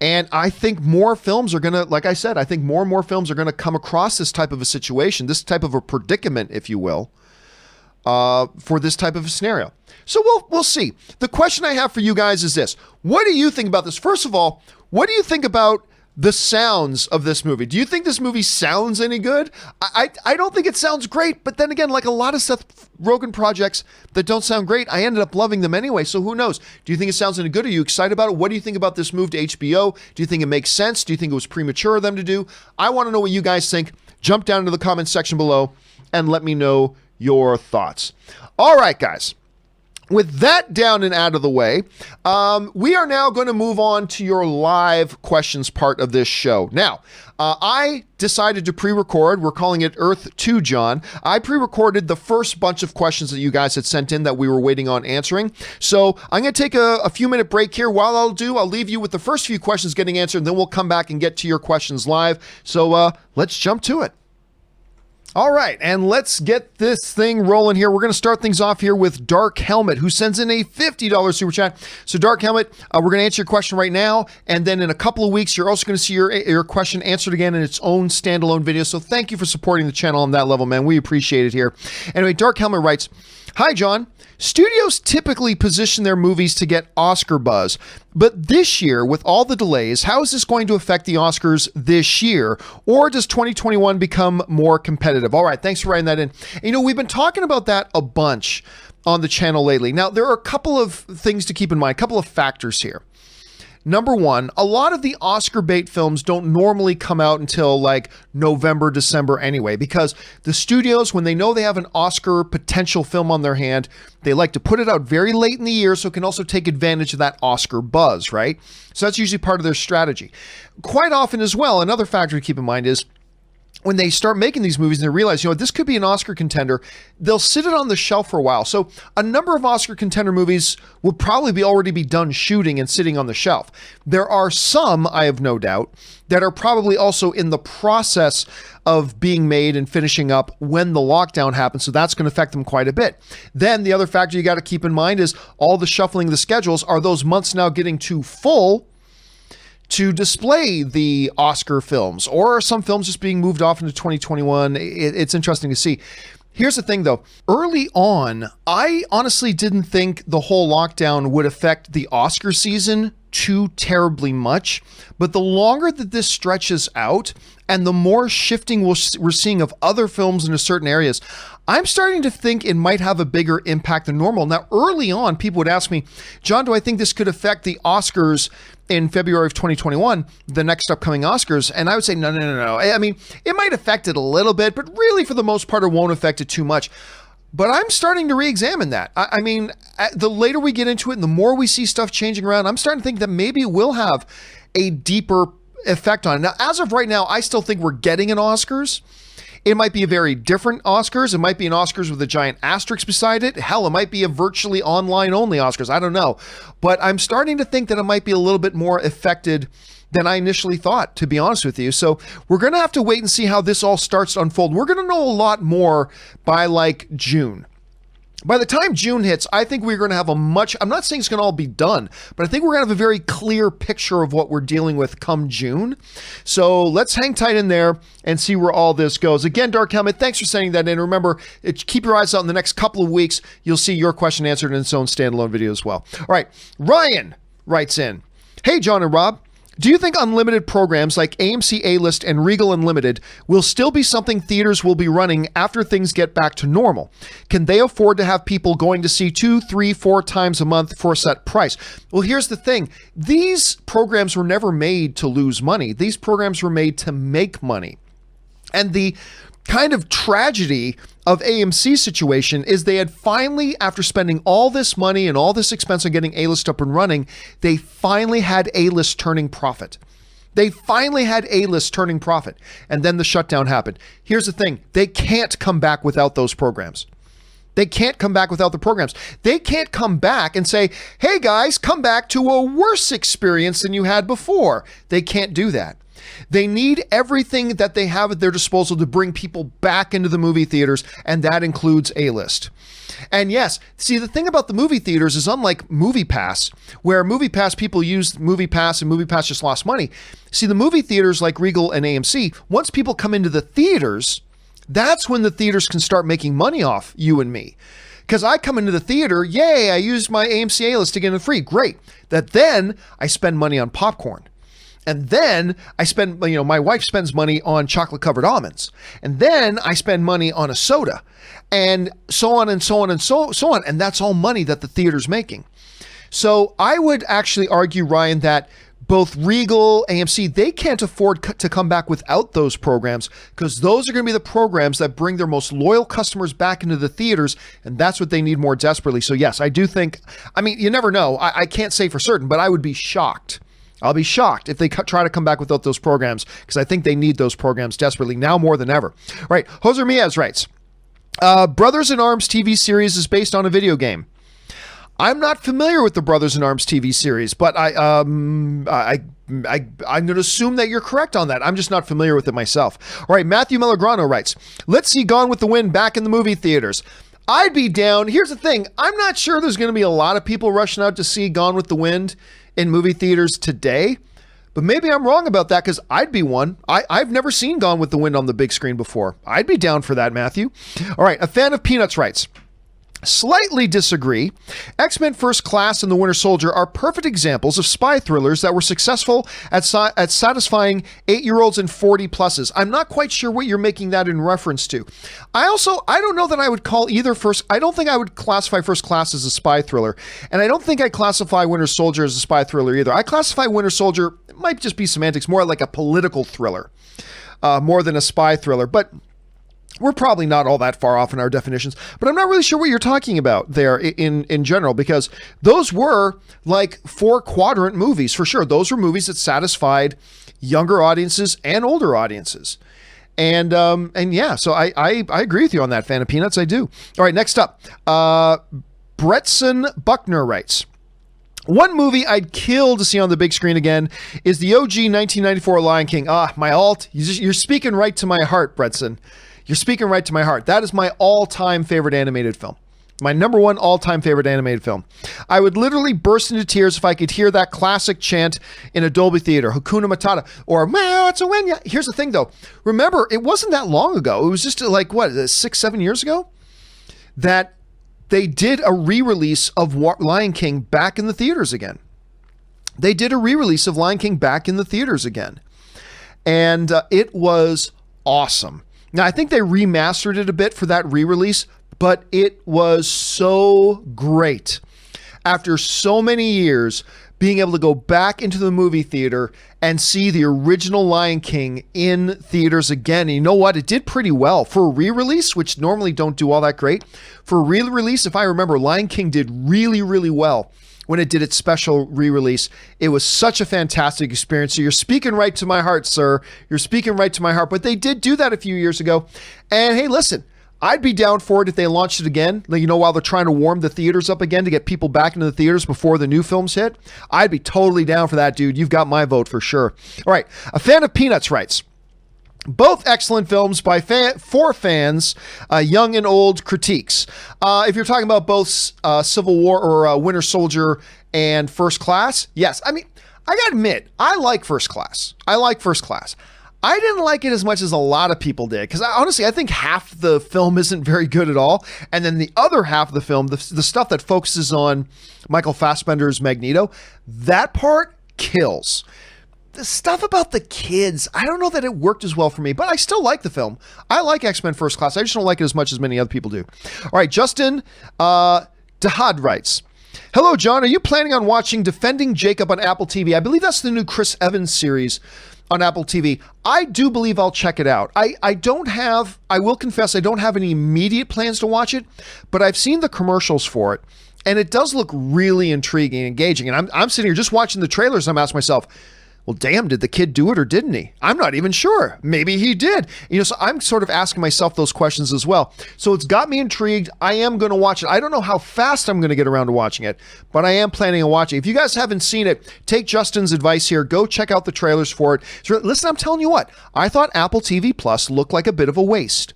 Speaker 1: And I think more films are going to, like I said, I think more and more films are going to come across this type of a situation, this type of a predicament, if you will, for this type of a scenario. So we'll see. The question I have for you guys is this. What do you think about this? First of all, what do you think about the sounds of this movie? Do you think this movie sounds any good? I don't think it sounds great, but then again, like a lot of Seth Rogen projects that don't sound great, I ended up loving them anyway, so who knows? Do you think it sounds any good? Are you excited about it? What do you think about this move to HBO? Do you think it makes sense? Do you think it was premature of them to do? I want to know what you guys think. Jump down into the comments section below and let me know your thoughts. All right, guys. With that down and out of the way, we are now going to move on to your live questions part of this show. Now, I decided to pre-record. We're calling it Earth 2, John. I pre-recorded the first bunch of questions that you guys had sent in that we were waiting on answering. So I'm going to take a few-minute break here. While I'll leave you with the first few questions getting answered, and then we'll come back and get to your questions live. So let's jump to it. All right, and let's get this thing rolling here. We're going to start things off here with Dark Helmet, who sends in a $50 super chat. So Dark Helmet, we're going to answer your question right now, and then in a couple of weeks, you're also going to see your question answered again in its own standalone video. So thank you for supporting the channel on that level, man. We appreciate it here. Anyway, Dark Helmet writes, "Hi, John. Studios typically position their movies to get Oscar buzz, but this year, with all the delays, how is this going to affect the Oscars this year? Or does 2021 become more competitive?" All right, thanks for writing that in. You know, we've been talking about that a bunch on the channel lately. Now, there are a couple of things to keep in mind, a couple of factors here. Number one, a lot of the Oscar bait films don't normally come out until like November, December anyway, because the studios, when they know they have an Oscar potential film on their hand, they like to put it out very late in the year so it can also take advantage of that Oscar buzz, right? So that's usually part of their strategy. Quite often as well, another factor to keep in mind is when they start making these movies and they realize, you know, this could be an Oscar contender, they'll sit it on the shelf for a while. So a number of Oscar contender movies will probably already be done shooting and sitting on the shelf. There are some, I have no doubt, that are probably also in the process of being made and finishing up when the lockdown happens. So that's going to affect them quite a bit. Then the other factor you got to keep in mind is all the shuffling of the schedules. Are those months now getting too full to display the Oscar films, or are some films just being moved off into 2021? It's interesting to see. Here's the thing though, early on, I honestly didn't think the whole lockdown would affect the Oscar season too terribly much, but the longer that this stretches out and the more shifting we're seeing of other films into certain areas, I'm starting to think it might have a bigger impact than normal. Now, early on, people would ask me, John, do I think this could affect the Oscars in February of 2021, the next upcoming Oscars? And I would say, no. I mean, it might affect it a little bit, but really for the most part, it won't affect it too much. But I'm starting to re-examine that. I mean, the later we get into it and the more we see stuff changing around, I'm starting to think that maybe it will have a deeper effect on it. Now, as of right now, I still think we're getting an Oscars. It might be a very different Oscars. It might be an Oscars with a giant asterisk beside it. Hell, it might be a virtually online only Oscars. I don't know. But I'm starting to think that it might be a little bit more affected than I initially thought, to be honest with you. So we're going to have to wait and see how this all starts to unfold. We're going to know a lot more by like June. By the time June hits, I think we're going to have I'm not saying it's going to all be done, but I think we're going to have a very clear picture of what we're dealing with come June. So let's hang tight in there and see where all this goes. Again, Dark Helmet, thanks for sending that in. Remember, keep your eyes out in the next couple of weeks. You'll see your question answered in its own standalone video as well. All right, Ryan writes in, "Hey, John and Rob. Do you think unlimited programs like AMC A-List and Regal Unlimited will still be something theaters will be running after things get back to normal? Can they afford to have people going to see 2, 3, 4 times a month for a set price?" Well, here's the thing. These programs were never made to lose money. These programs were made to make money. And the kind of tragedy of AMC's situation is they had finally, after spending all this money and all this expense on getting A-List up and running, they finally had A-List turning profit. They finally had A-List turning profit. And then the shutdown happened. Here's the thing. They can't come back without those programs. They can't come back without the programs. They can't come back and say, hey guys, come back to a worse experience than you had before. They can't do that. They need everything that they have at their disposal to bring people back into the movie theaters, and that includes A-list. And yes, see, the thing about the movie theaters is unlike Movie Pass, where Movie Pass people used Movie Pass and Movie Pass just lost money. See, the movie theaters like Regal and AMC, once people come into the theaters, that's when the theaters can start making money off you and me. Because I come into the theater, yay, I used my AMC A-list to get in free. Great. Then I spend money on popcorn. And then I spend, my wife spends money on chocolate covered almonds. And then I spend money on a soda and so on and so on and so on. And that's all money that the theater's making. So I would actually argue, Ryan, that both Regal, AMC, they can't afford to come back without those programs, because those are going to be the programs that bring their most loyal customers back into the theaters. And that's what they need more desperately. So yes, I do think, you never know. I can't say for certain, but I would be shocked. I'll be shocked if they try to come back without those programs, because I think they need those programs desperately now more than ever. All right. Jose Miaz writes, Brothers in Arms TV series is based on a video game. I'm not familiar with the Brothers in Arms TV series, but I'm going to assume that you're correct on that. I'm just not familiar with it myself. All right. Matthew Melograno writes, let's see Gone with the Wind back in the movie theaters. I'd be down. Here's the thing. I'm not sure there's going to be a lot of people rushing out to see Gone with the Wind in movie theaters today, but maybe I'm wrong about that, because I'd be one. I've never seen Gone with the Wind on the big screen before. I'd be down for that, Matthew. All right. A fan of Peanuts writes, slightly disagree. X-Men First Class and The Winter Soldier are perfect examples of spy thrillers that were successful at satisfying 8-year-olds and 40-pluses. I'm not quite sure what you're making that in reference to. I don't know that I would call either I don't think I would classify First Class as a spy thriller. And I don't think I classify Winter Soldier as a spy thriller either. I classify Winter Soldier, it might just be semantics, more like a political thriller, more than a spy thriller. But we're probably not all that far off in our definitions, but I'm not really sure what you're talking about there in general, because those were like 4-quadrant movies for sure. Those were movies that satisfied younger audiences and older audiences. And yeah, so I agree with you on that, fan of Peanuts. I do. All right, next up, Bretson Buckner writes, one movie I'd kill to see on the big screen again is the OG 1994 Lion King. You're speaking right to my heart, Bretson. You're speaking right to my heart. That is my all-time favorite animated film. My number one all-time favorite animated film. I would literally burst into tears if I could hear that classic chant in a Dolby Theater, Hakuna Matata, or Mawatawenya. Here's the thing, though. Remember, it wasn't that long ago. It was just 6-7 years ago that they did a re-release of Lion King back in the theaters again. They did a re-release of Lion King back in the theaters again. And it was awesome. Now, I think they remastered it a bit for that re-release, but it was so great. After so many years, being able to go back into the movie theater and see the original Lion King in theaters again. And you know what? It did pretty well. For a re-release, which normally don't do all that great, for a re-release, if I remember, Lion King did really, really well when it did its special re-release. It was such a fantastic experience. So you're speaking right to my heart, sir. You're speaking right to my heart. But they did do that a few years ago. And hey, listen, I'd be down for it if they launched it again. While they're trying to warm the theaters up again to get people back into the theaters before the new films hit. I'd be totally down for that, dude. You've got my vote for sure. All right. A fan of Peanuts writes, both excellent films by for fans, young and old critiques. If you're talking about both Civil War or Winter Soldier and First Class, yes. I gotta admit, I like First Class. I didn't like it as much as a lot of people did, because honestly, I think half the film isn't very good at all. And then the other half of the film, the stuff that focuses on Michael Fassbender's Magneto, that part kills. The stuff about the kids, I don't know that it worked as well for me, but I still like the film. I like X-Men First Class. I just don't like it as much as many other people do. All right, Justin Dahad writes, hello, John. Are you planning on watching Defending Jacob on Apple TV? I believe that's the new Chris Evans series on Apple TV. I do believe I'll check it out. I will confess, I don't have any immediate plans to watch it, but I've seen the commercials for it, and it does look really intriguing and engaging. And I'm sitting here just watching the trailers, and I'm asking myself, well, damn, did the kid do it or didn't he? I'm not even sure. Maybe he did. So I'm sort of asking myself those questions as well. So it's got me intrigued. I am going to watch it. I don't know how fast I'm going to get around to watching it, but I am planning on watching it. If you guys haven't seen it, take Justin's advice here. Go check out the trailers for it. So listen, I'm telling you what, I thought Apple TV Plus looked like a bit of a waste,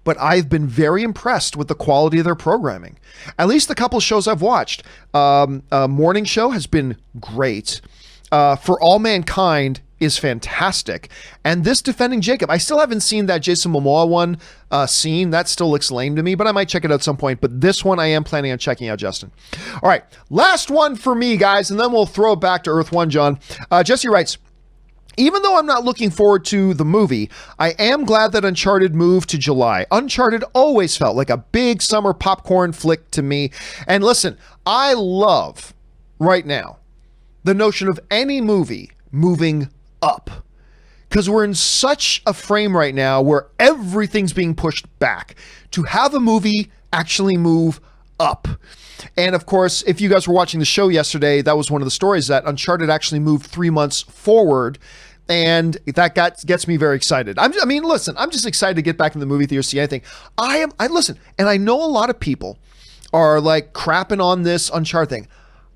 Speaker 1: but I've been very impressed with the quality of their programming. At least the couple shows I've watched. Morning Show has been great. For All Mankind is fantastic. And this Defending Jacob, I still haven't seen that Jason Momoa one scene. That still looks lame to me, but I might check it out at some point. But this one I am planning on checking out, Justin. All right, last one for me, guys, and then we'll throw it back to Earth One, John. Jesse writes, even though I'm not looking forward to the movie, I am glad that Uncharted moved to July. Uncharted always felt like a big summer popcorn flick to me. And listen, I love right now the notion of any movie moving up, because we're in such a frame right now where everything's being pushed back. To have a movie actually move up. And of course, if you guys were watching the show yesterday, that was one of the stories, that Uncharted actually moved 3 months forward. And that gets me very excited. I mean, listen, I'm just excited to get back in the movie theater, see anything. I listen, and I know a lot of people are like crapping on this Uncharted thing.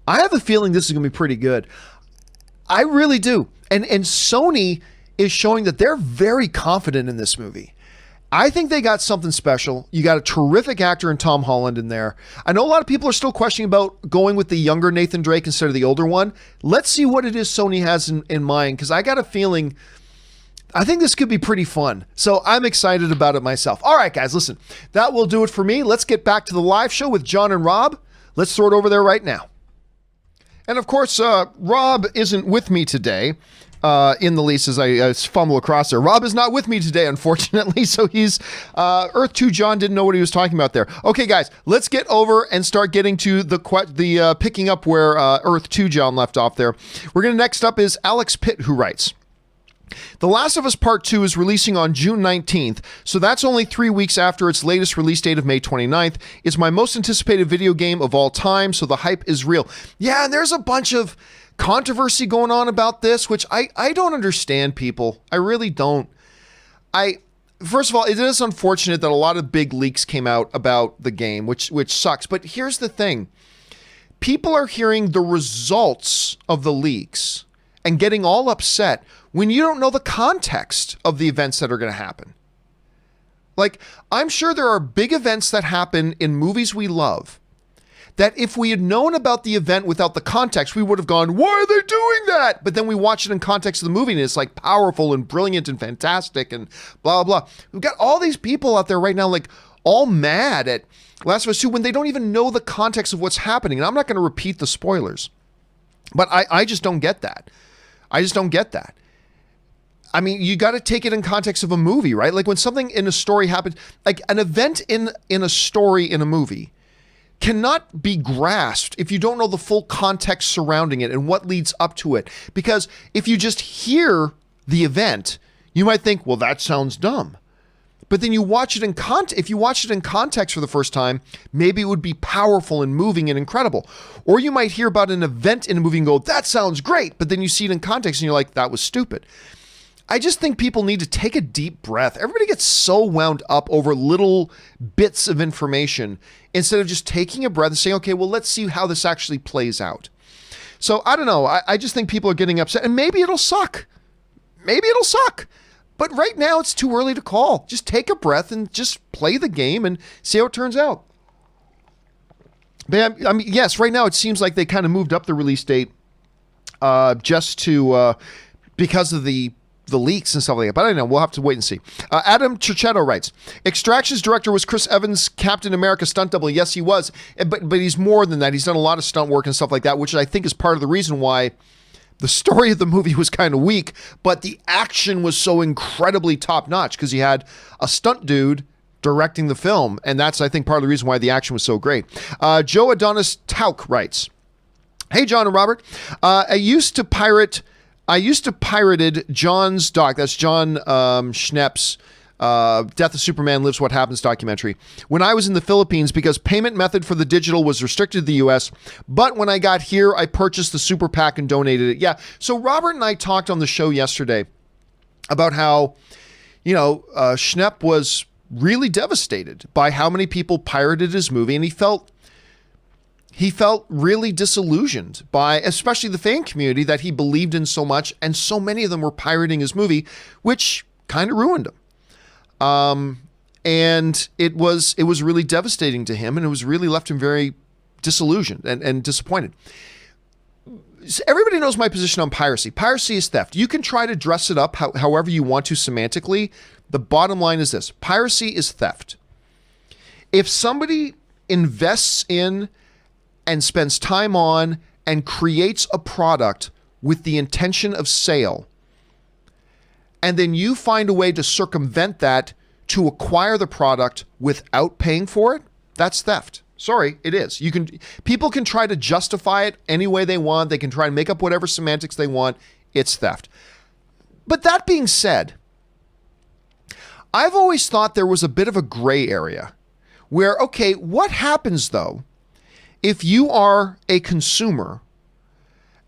Speaker 1: I have a feeling this is going to be pretty good. I really do. And Sony is showing that they're very confident in this movie. I think they got something special. You got a terrific actor in Tom Holland in there. I know a lot of people are still questioning about going with the younger Nathan Drake instead of the older one. Let's see what it is Sony has in mind, because I got a feeling, I think this could be pretty fun. So I'm excited about it myself. All right, guys, listen, that will do it for me. Let's get back to the live show with John and Rob. Let's throw it over there right now. And of course, Rob isn't with me today in the least, as I fumble across there. Rob is not with me today, unfortunately, so he's Earth 2 John didn't know what he was talking about there. Okay, guys, let's get over and start getting to the picking up where Earth 2 John left off there. We're going to next up is Alex Pitt, who writes, The Last of Us Part 2 is releasing on June 19th, so that's only 3 weeks after its latest release date of May 29th. It's my most anticipated video game of all time, so the hype is real. Yeah, and there's a bunch of controversy going on about this, which I don't understand, people. I really don't. First of all, it is unfortunate that a lot of big leaks came out about the game, which sucks. But here's the thing. People are hearing the results of the leaks and getting all upset when you don't know the context of the events that are going to happen. Like, I'm sure there are big events that happen in movies we love that if we had known about the event without the context, we would have gone, why are they doing that? But then we watch it in context of the movie and it's like powerful and brilliant and fantastic and blah, blah, blah. We've got all these people out there right now, like all mad at Last of Us 2 when they don't even know the context of what's happening. And I'm not going to repeat the spoilers, but I just don't get that. I just don't get that. I mean, you got to take it in context of a movie, right? Like when something in a story happens, like an event in a story in a movie cannot be grasped if you don't know the full context surrounding it and what leads up to it. Because if you just hear the event, you might think, well, that sounds dumb. But then you watch it in if you watch it in context for the first time, maybe it would be powerful and moving and incredible. Or you might hear about an event in a movie and go, that sounds great. But then you see it in context and you're like, that was stupid. I just think people need to take a deep breath. Everybody gets so wound up over little bits of information instead of just taking a breath and saying, okay, well, let's see how this actually plays out. So I don't know. I just think people are getting upset and maybe it'll suck. Maybe it'll suck. But right now it's too early to call. Just take a breath and just play the game and see how it turns out. But I mean, yes, right now it seems like they kind of moved up the release date just to because of the leaks and stuff like that. But I don't know. We'll have to wait and see. Adam Chichetto writes, Extraction's director was Chris Evans' Captain America stunt double. Yes, he was. But he's more than that. He's done a lot of stunt work and stuff like that, which I think is part of the reason why the story of the movie was kind of weak, but the action was so incredibly top-notch because he had a stunt dude directing the film. And that's, I think, part of the reason why the action was so great. Joe Adonis Tauk writes, Hey, John and Robert. I used to pirated John's doc. That's John Schnepp's Death of Superman Lives What Happens documentary. When I was in the Philippines, because payment method for the digital was restricted to the US, but when I got here, I purchased the super pack and donated it. Yeah. So Robert and I talked on the show yesterday about how, Schnepp was really devastated by how many people pirated his movie, and he felt really disillusioned by especially the fan community that he believed in so much, and so many of them were pirating his movie, which kind of ruined him. And it was really devastating to him, and it was really left him very disillusioned and disappointed. Everybody knows my position on piracy. Piracy is theft. You can try to dress it up however you want to semantically. The bottom line is this: piracy is theft. If somebody invests in and spends time on and creates a product with the intention of sale, and then you find a way to circumvent that to acquire the product without paying for it, that's theft. Sorry, it is. People can try to justify it any way they want. They can try and make up whatever semantics they want. It's theft. But that being said, I've always thought there was a bit of a gray area where, okay, what happens though if you are a consumer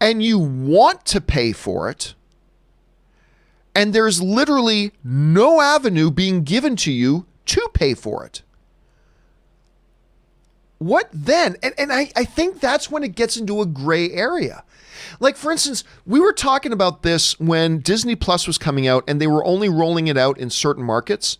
Speaker 1: and you want to pay for it, and there's literally no avenue being given to you to pay for it? What then? And I think that's when it gets into a gray area. Like, for instance, we were talking about this when Disney Plus was coming out and they were only rolling it out in certain markets.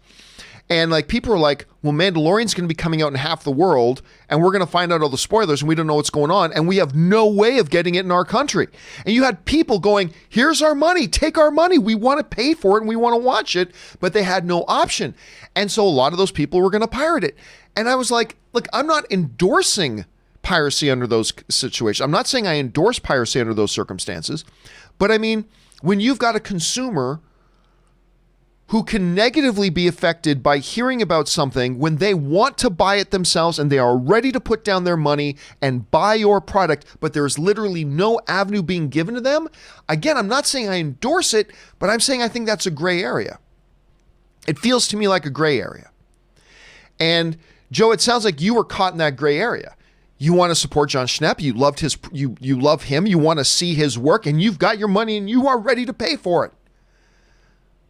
Speaker 1: And like, people are like, well, Mandalorian's going to be coming out in half the world and we're going to find out all the spoilers and we don't know what's going on. And we have no way of getting it in our country. And you had people going, here's our money, take our money. We want to pay for it and we want to watch it, but they had no option. And so a lot of those people were going to pirate it. And I was like, look, I'm not endorsing piracy under those situations. I'm not saying I endorse piracy under those circumstances, but I mean, when you've got a consumer who can negatively be affected by hearing about something when they want to buy it themselves and they are ready to put down their money and buy your product, but there's literally no avenue being given to them. Again, I'm not saying I endorse it, but I'm saying I think that's a gray area. It feels to me like a gray area. And Joe, it sounds like you were caught in that gray area. You want to support John Schnepp. You loved you love him. You want to see his work, and you've got your money and you are ready to pay for it.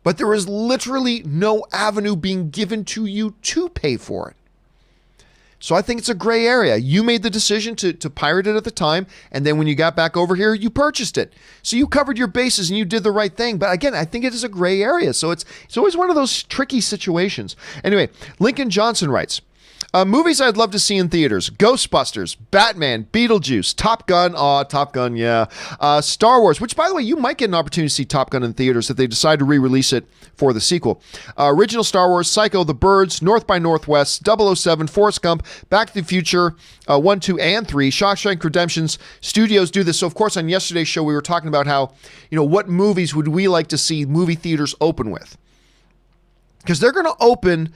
Speaker 1: But there is literally no avenue being given to you to pay for it. So I think it's a gray area. You made the decision to pirate it at the time, and then when you got back over here, you purchased it. So you covered your bases and you did the right thing. But again, I think it is a gray area. So it's always one of those tricky situations. Anyway, Lincoln Johnson writes, movies I'd love to see in theaters: Ghostbusters, Batman, Beetlejuice, Top Gun. Top Gun, yeah. Star Wars, which, by the way, you might get an opportunity to see Top Gun in theaters if they decide to re-release it for the sequel. Original Star Wars, Psycho, The Birds, North by Northwest, 007, Forrest Gump, Back to the Future, 1, 2, and 3, Shawshank Redemptions. Studios do this. So, of course, on yesterday's show, we were talking about how, what movies would we like to see movie theaters open with? Because they're going to open...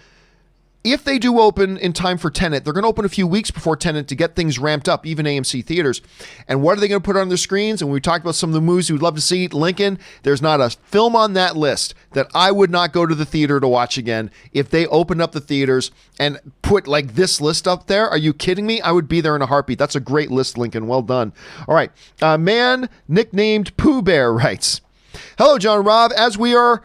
Speaker 1: If they do open in time for Tenet, they're going to open a few weeks before Tenet to get things ramped up, even AMC theaters. And what are they going to put on their screens? And we talked about some of the movies we'd love to see. Lincoln, there's not a film on that list that I would not go to the theater to watch again. If they opened up the theaters and put like this list up there, are you kidding me? I would be there in a heartbeat. That's a great list, Lincoln. Well done. All right. Man nicknamed Pooh Bear writes, hello, John Rob. As we are...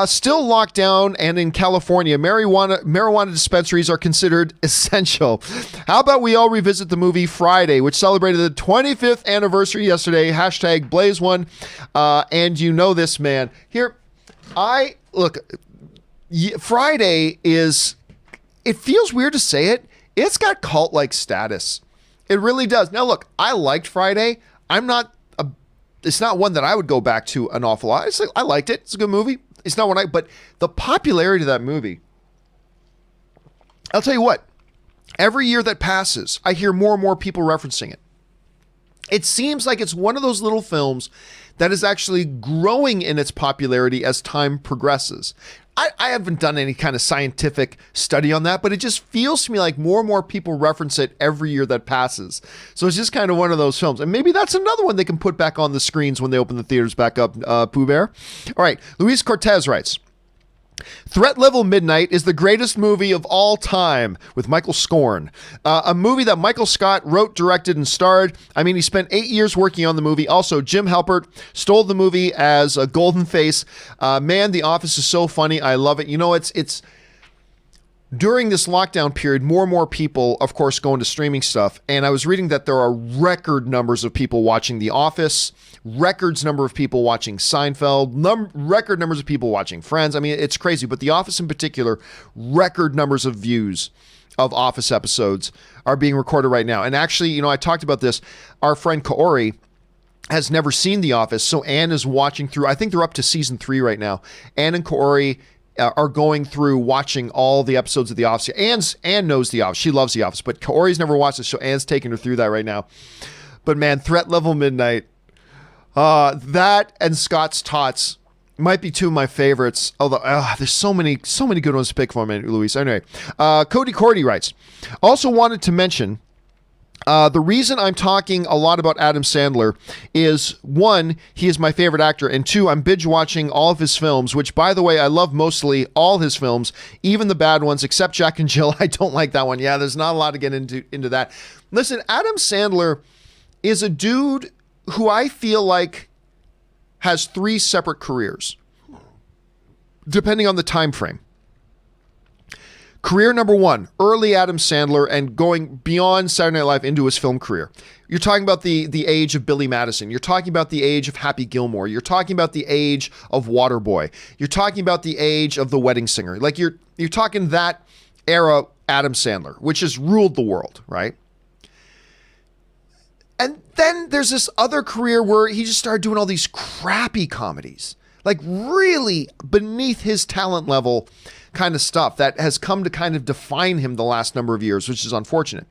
Speaker 1: still locked down, and in California, marijuana dispensaries are considered essential. How about we all revisit the movie Friday, which celebrated the 25th anniversary yesterday, hashtag Blaze One. And you know this, man. Here, Friday is, it feels weird to say it, it's got cult-like status. It really does. Now, look, I liked Friday. It's not one that I would go back to an awful lot. I liked it. It's a good movie. It's not one but the popularity of that movie, I'll tell you what, every year that passes, I hear more and more people referencing it. It seems like it's one of those little films that is actually growing in its popularity as time progresses. I haven't done any kind of scientific study on that, but it just feels to me like more and more people reference it every year that passes. So it's just kind of one of those films. And maybe that's another one they can put back on the screens when they open the theaters back up, Pooh Bear. All right, Luis Cortez writes, Threat Level Midnight is the greatest movie of all time with Michael Scorn. A movie that Michael Scott wrote, directed, and starred. I mean, he spent 8 years working on the movie. Also, Jim Halpert stole the movie as a golden face. Man, The Office is so funny. I love it. You know, it's during this lockdown period, more and more people, of course, go into streaming stuff. And I was reading that there are record numbers of people watching The Office, records number of people watching Seinfeld, record numbers of people watching Friends. I mean, it's crazy. But The Office in particular, record numbers of views of Office episodes are being recorded right now. And actually, you know, I talked about this. Our friend Kaori has never seen The Office. So Anne is watching through. I think they're up to season 3 right now. Anne and Kaori are going through watching all the episodes of The Office. Anne knows The Office. She loves The Office, but Kaori's never watched it, so Anne's taking her through that right now. But man, Threat Level Midnight, that and Scott's Tots might be two of my favorites. Although there's so many good ones to pick from, Luis. Anyway, Cody Cordy writes, also wanted to mention, the reason I'm talking a lot about Adam Sandler is, one, he is my favorite actor, and two, I'm binge watching all of his films, which, by the way, I love mostly all his films, even the bad ones, except Jack and Jill. I don't like that one. Yeah, there's not a lot to get into that. Listen, Adam Sandler is a dude who I feel like has 3 separate careers, depending on the time frame. Career number 1, early Adam Sandler and going beyond Saturday Night Live into his film career. You're talking about the age of Billy Madison. You're talking about the age of Happy Gilmore. You're talking about the age of Waterboy. You're talking about the age of The Wedding Singer. Like you're talking that era Adam Sandler, which has ruled the world, right? And then there's this other career where he just started doing all these crappy comedies, like really beneath his talent level kind of stuff that has come to kind of define him the last number of years, which is unfortunate.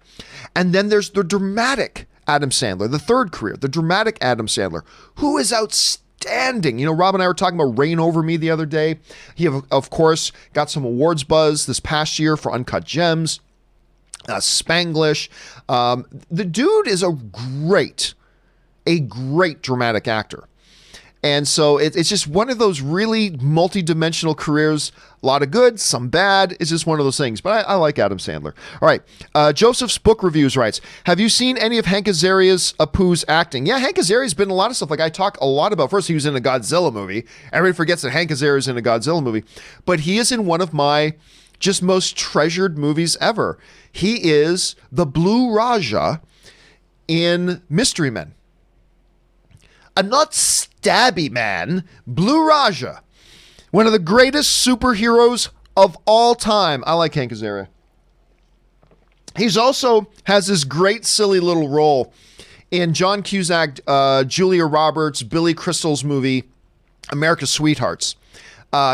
Speaker 1: And then there's the dramatic Adam Sandler, the third career, the dramatic Adam Sandler, who is outstanding. You know, Rob and I were talking about Reign Over Me the other day. He, of course, got some awards buzz this past year for Uncut Gems, Spanglish. The dude is a great dramatic actor. And so it's just one of those really multi-dimensional careers. A lot of good, some bad. It's just one of those things. But I like Adam Sandler. All right. Joseph's Book Reviews writes, have you seen any of Hank Azaria's Apu's acting? Yeah, Hank Azaria's been in a lot of stuff. Like I talk a lot about, first he was in a Godzilla movie. Everybody forgets that Hank Azaria's in a Godzilla movie. But he is in one of my just most treasured movies ever. He is the Blue Raja in Mystery Men. A not stabby man, Blue Raja, one of the greatest superheroes of all time. I like Hank Azaria. He's also has this great silly little role in John Cusack, Julia Roberts, Billy Crystal's movie, America's Sweethearts.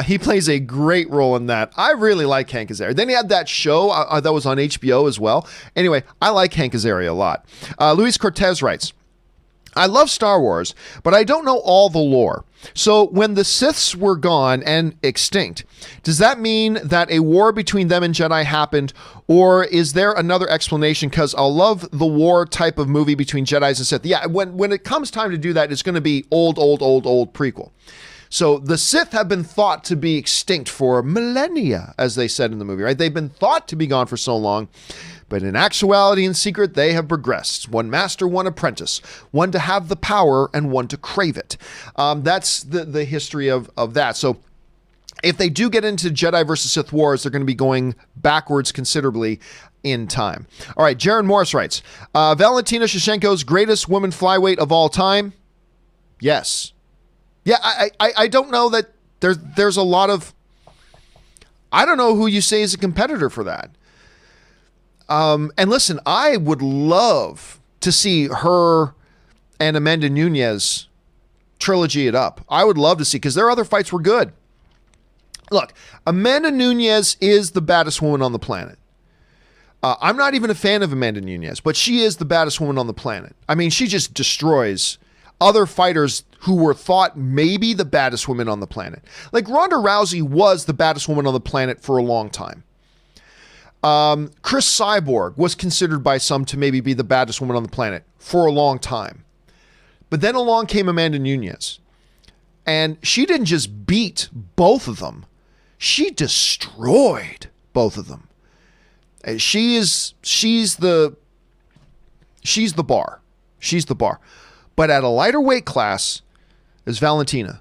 Speaker 1: He plays a great role in that. I really like Hank Azaria. Then he had that show that was on HBO as well. Anyway, I like Hank Azaria a lot. Luis Cortez writes, I love Star Wars, but I don't know all the lore. So when the Siths were gone and extinct, does that mean that a war between them and Jedi happened, or is there another explanation? Because I love the war type of movie between Jedis and Sith. Yeah, when it comes time to do that, it's going to be old prequel. So the Sith have been thought to be extinct for millennia, as they said in the movie, right? They've been thought to be gone for so long. But in actuality and secret, they have progressed. One master, one apprentice. One to have the power and one to crave it. That's the history of that. So if they do get into Jedi versus Sith wars, they're going to be going backwards considerably in time. All right, Jaron Morris writes, Valentina Shevchenko's greatest woman flyweight of all time? Yes. Yeah, I don't know that there's a lot of... I don't know who you say is a competitor for that. And listen, I would love to see her and Amanda Nunes trilogy it up. I would love to see, because their other fights were good. Look, Amanda Nunes is the baddest woman on the planet. I'm not even a fan of Amanda Nunes, but she is the baddest woman on the planet. I mean, she just destroys other fighters who were thought maybe the baddest women on the planet. Like Ronda Rousey was the baddest woman on the planet for a long time. Chris Cyborg was considered by some to maybe be the baddest woman on the planet for a long time. But then along came Amanda Nunes. And she didn't just beat both of them. she destroyed both of them. She's the bar. She's the bar. But at a lighter weight class is Valentina,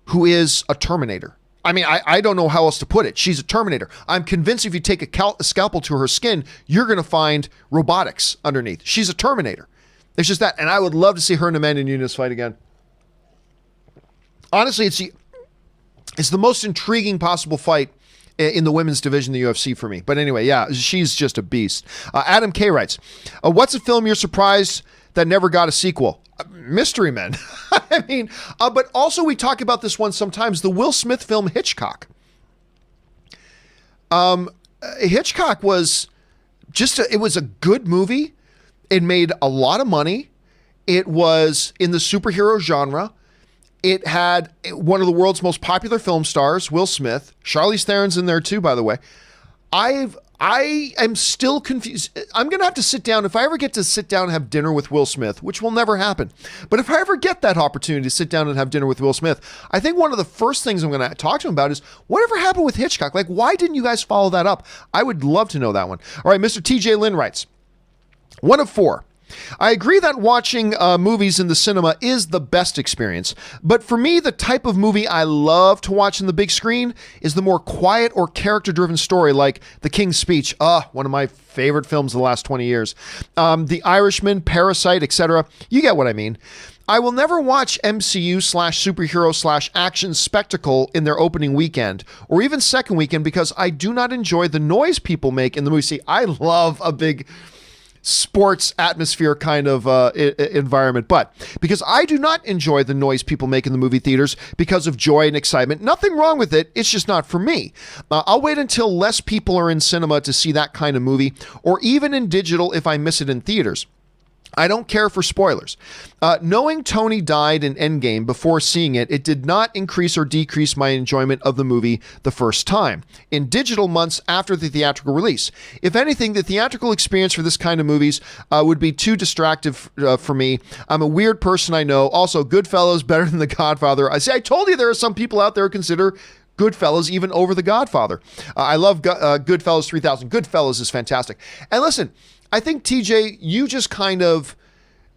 Speaker 1: who is a Terminator. I mean, I don't know how else to put it. She's a Terminator. I'm convinced if you take a scalpel to her skin, you're going to find robotics underneath. She's a Terminator. It's just that. And I would love to see her and Amanda Nunes fight again. Honestly, it's the most intriguing possible fight in the women's division of the UFC for me. But anyway, yeah, she's just a beast. Adam K writes, what's a film you're surprised that never got a sequel? Mystery Men. I mean, but also we talk about this one sometimes, the Will Smith film Hitchcock. Hitchcock was it was a good movie. It made a lot of money. It was in the superhero genre. It had one of the world's most popular film stars, Will Smith. Charlize Theron's in there too, by the way. I am still confused. I'm going to have to sit down. If I ever get to sit down and have dinner with Will Smith, which will never happen, but if I ever get that opportunity to sit down and have dinner with Will Smith, I think one of the first things I'm going to talk to him about is whatever happened with Hitchcock. Like, why didn't you guys follow that up? I would love to know that one. All right, Mr. TJ Lynn writes, 1 of 4. I agree that watching movies in the cinema is the best experience, but for me, the type of movie I love to watch in the big screen is the more quiet or character-driven story like The King's Speech, one of my favorite films of the last 20 years, The Irishman, Parasite, etc. You get what I mean. I will never watch MCU/superhero/action spectacle in their opening weekend or even second weekend because I do not enjoy the noise people make in the movie. See, I love a big sports atmosphere kind of environment, but because I do not enjoy the noise people make in the movie theaters because of joy and excitement, nothing wrong with it, it's just not for me. I'll wait until less people are in cinema to see that kind of movie, or even in digital if I miss it in theaters. I don't care for spoilers. Knowing Tony died in Endgame before seeing it, it did not increase or decrease my enjoyment of the movie the first time, in digital months after the theatrical release. If anything, the theatrical experience for this kind of movies would be too distractive for me. I'm a weird person, I know. Also, Goodfellas better than The Godfather. I told you there are some people out there who consider Goodfellas even over The Godfather. I love Goodfellas 3000. Goodfellas is fantastic. And listen, I think, TJ, you just kind of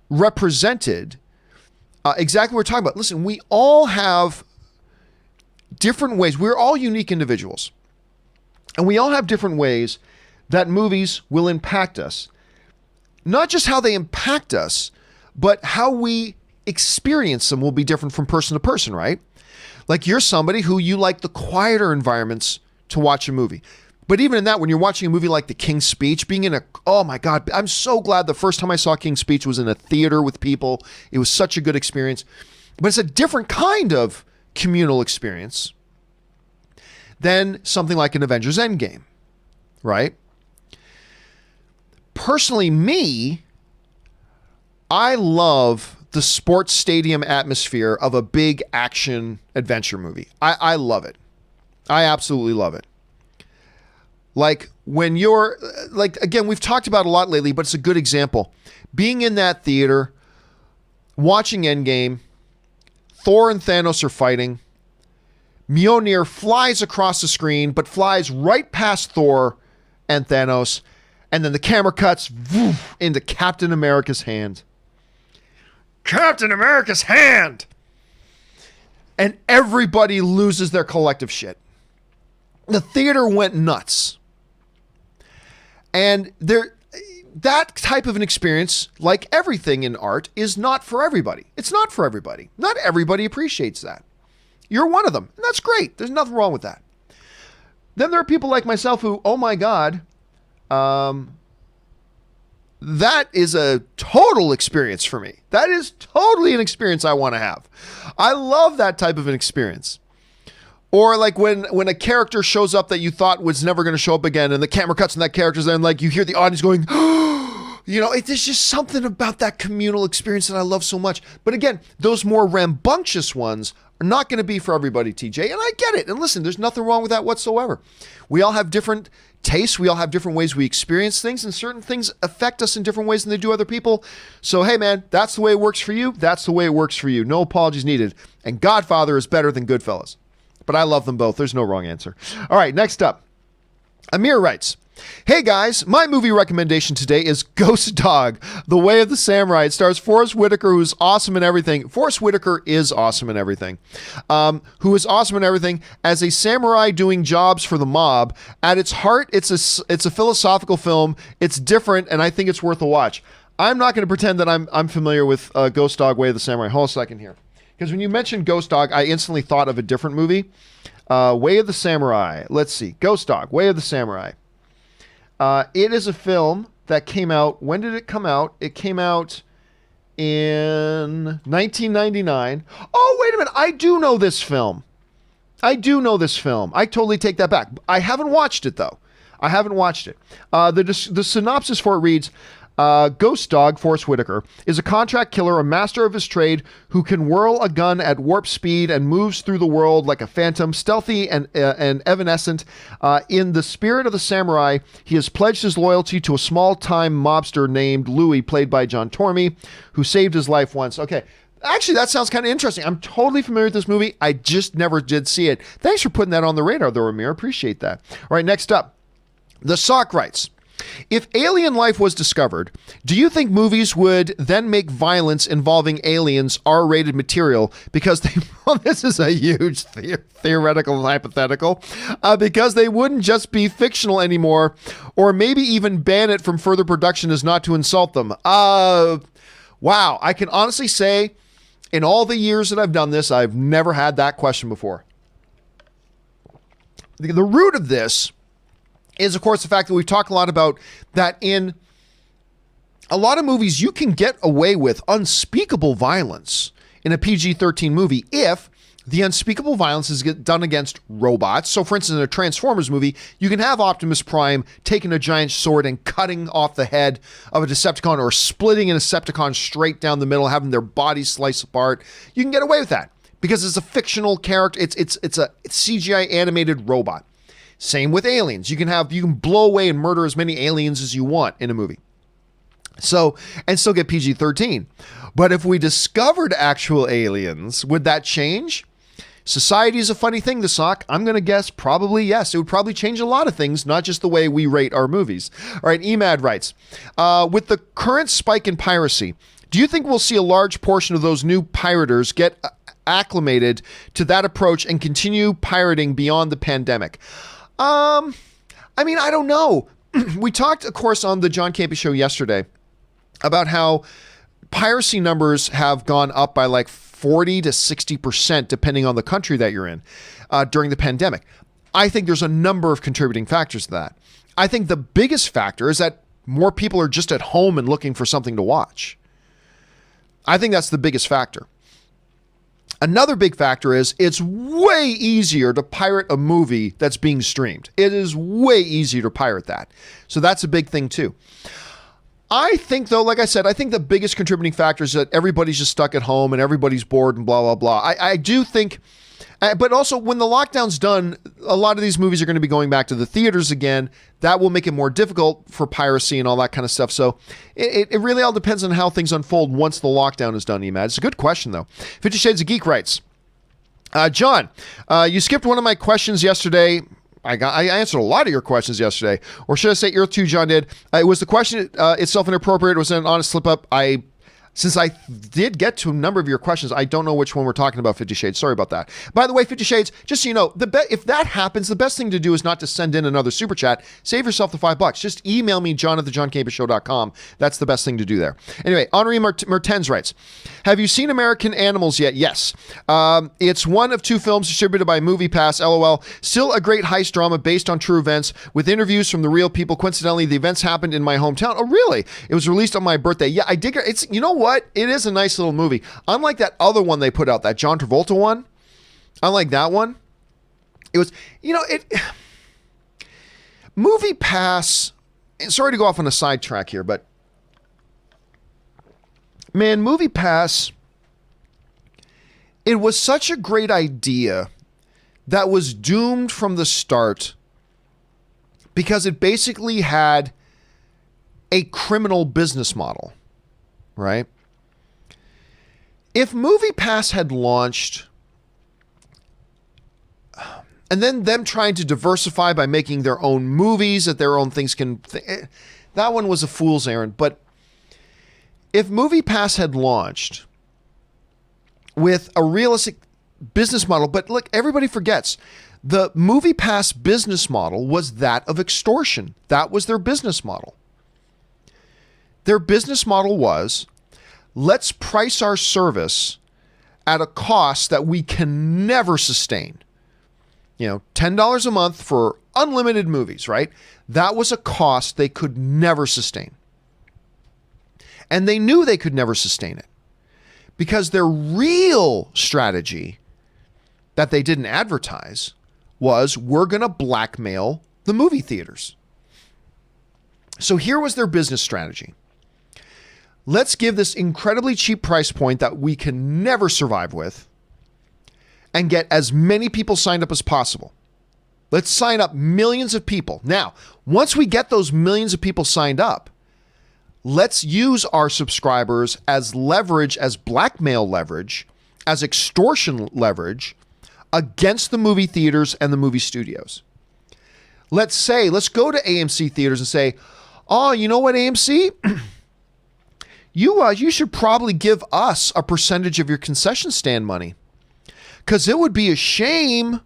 Speaker 1: represented exactly what we're talking about. Listen, we all have different ways. We're all unique individuals. And we all have different ways that movies will impact us. Not just how they impact us, but how we experience them will be different from person to person, right? Like, you're somebody who you like the quieter environments to watch a movie. But even in that, when you're watching a movie like The King's Speech, oh my God, I'm so glad the first time I saw King's Speech was in a theater with people. It was such a good experience. But it's a different kind of communal experience than something like an Avengers Endgame, right? Personally, I love the sports stadium atmosphere of a big action adventure movie. I love it. I absolutely love it. Like, when you're, like, again, we've talked about it a lot lately, but it's a good example. Being in that theater, watching Endgame, Thor and Thanos are fighting. Mjolnir flies across the screen, but flies right past Thor and Thanos. And then the camera cuts into Captain America's hand. Captain America's hand! And everybody loses their collective shit. The theater went nuts. And that type of an experience, like everything in art, is not for everybody. It's not for everybody. Not everybody appreciates that. You're one of them, and that's great. There's nothing wrong with that. Then there are people like myself who, oh my God, that is a total experience for me. That is totally an experience I want to have. I love that type of an experience. Or like when a character shows up that you thought was never going to show up again, and the camera cuts on that character, and like you hear the audience going, there's just something about that communal experience that I love so much. But again, those more rambunctious ones are not going to be for everybody, TJ, and I get it. And listen, there's nothing wrong with that whatsoever. We all have different tastes. We all have different ways we experience things, and certain things affect us in different ways than they do other people. So, hey, man, that's the way it works for you. That's the way it works for you. No apologies needed. And Godfather is better than Goodfellas. but I love them both. There's no wrong answer. All right, next up. Amir writes, hey guys, my movie recommendation today is Ghost Dog, The Way of the Samurai. It stars Forrest Whitaker, who's awesome in everything. Forrest Whitaker is awesome in everything. Who is awesome in everything as a samurai doing jobs for the mob. At its heart, it's a philosophical film. It's different, and I think it's worth a watch. I'm not going to pretend that I'm familiar with Ghost Dog, Way of the Samurai. Hold on a second here. Because when you mentioned Ghost Dog, I instantly thought of a different movie. Way of the Samurai. Let's see. Ghost Dog, Way of the Samurai. It is a film that came out. When did it come out? It came out in 1999. Oh, wait a minute. I do know this film. I totally take that back. I haven't watched it, though. The synopsis for it reads, Ghost Dog, Forrest Whitaker, is a contract killer, a master of his trade who can whirl a gun at warp speed and moves through the world like a phantom, stealthy and evanescent. In the spirit of the samurai, he has pledged his loyalty to a small-time mobster named Louis, played by John Tormey, who saved his life once. Okay. Actually, that sounds kind of interesting. I'm totally familiar with this movie. I just never did see it. Thanks for putting that on the radar, though, Amir. Appreciate that. All right, next up. The Sock writes, if alien life was discovered, do you think movies would then make violence involving aliens R-rated material because they, well, this is a huge theoretical and hypothetical, because they wouldn't just be fictional anymore, or maybe even ban it from further production as not to insult them? Wow. I can honestly say in all the years that I've done this, I've never had that question before. The root of this is, of course, the fact that we've talked a lot about that in a lot of movies, you can get away with unspeakable violence in a PG-13 movie if the unspeakable violence is done against robots. So, for instance, in a Transformers movie, you can have Optimus Prime taking a giant sword and cutting off the head of a Decepticon, or splitting a Decepticon straight down the middle, having their bodies sliced apart. You can get away with that because it's a fictional character. It's a CGI animated robot. Same with aliens. You can blow away and murder as many aliens as you want in a movie. So, and still get PG-13. But if we discovered actual aliens, would that change? Society is a funny thing, the Sock. I'm going to guess probably yes. It would probably change a lot of things, not just the way we rate our movies. All right, Emad writes, with the current spike in piracy, do you think we'll see a large portion of those new pirators get acclimated to that approach and continue pirating beyond the pandemic? I mean, I don't know. We talked, of course, on the John Campea Show yesterday about how piracy numbers have gone up by like 40 to 60%, depending on the country that you're in, during the pandemic. I think there's a number of contributing factors to that. I think the biggest factor is that more people are just at home and looking for something to watch. I think that's the biggest factor. Another big factor is it's way easier to pirate a movie that's being streamed. It is way easier to pirate that. So that's a big thing too. I think, though, like I said, I think the biggest contributing factor is that everybody's just stuck at home and everybody's bored and blah, blah, blah. I do think, but also when the lockdown's done, a lot of these movies are going to be going back to the theaters again. That will make it more difficult for piracy and all that kind of stuff. So it really all depends on how things unfold once the lockdown is done, Emad. It's a good question, though. 50 Shades of Geek writes, John, you skipped one of my questions yesterday. I answered a lot of your questions yesterday, or should I say Earth 2, John did. It was the question itself inappropriate. It was an honest slip up. Since I did get to a number of your questions, I don't know which one we're talking about, 50 Shades. Sorry about that. By the way, 50 Shades, just so you know, if that happens, the best thing to do is not to send in another super chat. Save yourself the $5. Just email me, john@thejohncampeashow.com. That's the best thing to do there. Anyway, Henri Mertens writes, have you seen American Animals yet? Yes. It's one of two films distributed by MoviePass, LOL. Still a great heist drama based on true events with interviews from the real people. Coincidentally, the events happened in my hometown. Oh, really? It was released on my birthday. Yeah, I dig it. It's, you know what? It is a nice little movie. Unlike that other one they put out, that John Travolta one. Unlike that one. It was, MoviePass, sorry to go off on a sidetrack here, but man, MoviePass, it was such a great idea that was doomed from the start because it basically had a criminal business model, right? If MoviePass had launched, And then them trying to diversify by making their own movies that their own things can... that one was a fool's errand. But if MoviePass had launched with a realistic business model, but look, everybody forgets, the MoviePass business model was that of extortion. That was their business model. Their business model was, let's price our service at a cost that we can never sustain. $10 a month for unlimited movies, right? That was a cost they could never sustain. And they knew they could never sustain it because their real strategy that they didn't advertise was, we're going to blackmail the movie theaters. So here was their business strategy. Let's give this incredibly cheap price point that we can never survive with and get as many people signed up as possible. Let's sign up millions of people. Now, once we get those millions of people signed up, let's use our subscribers as leverage, as blackmail leverage, as extortion leverage against the movie theaters and the movie studios. Let's go to AMC theaters and say, oh, you know what, AMC? You should probably give us a percentage of your concession stand money. Because it would be a shame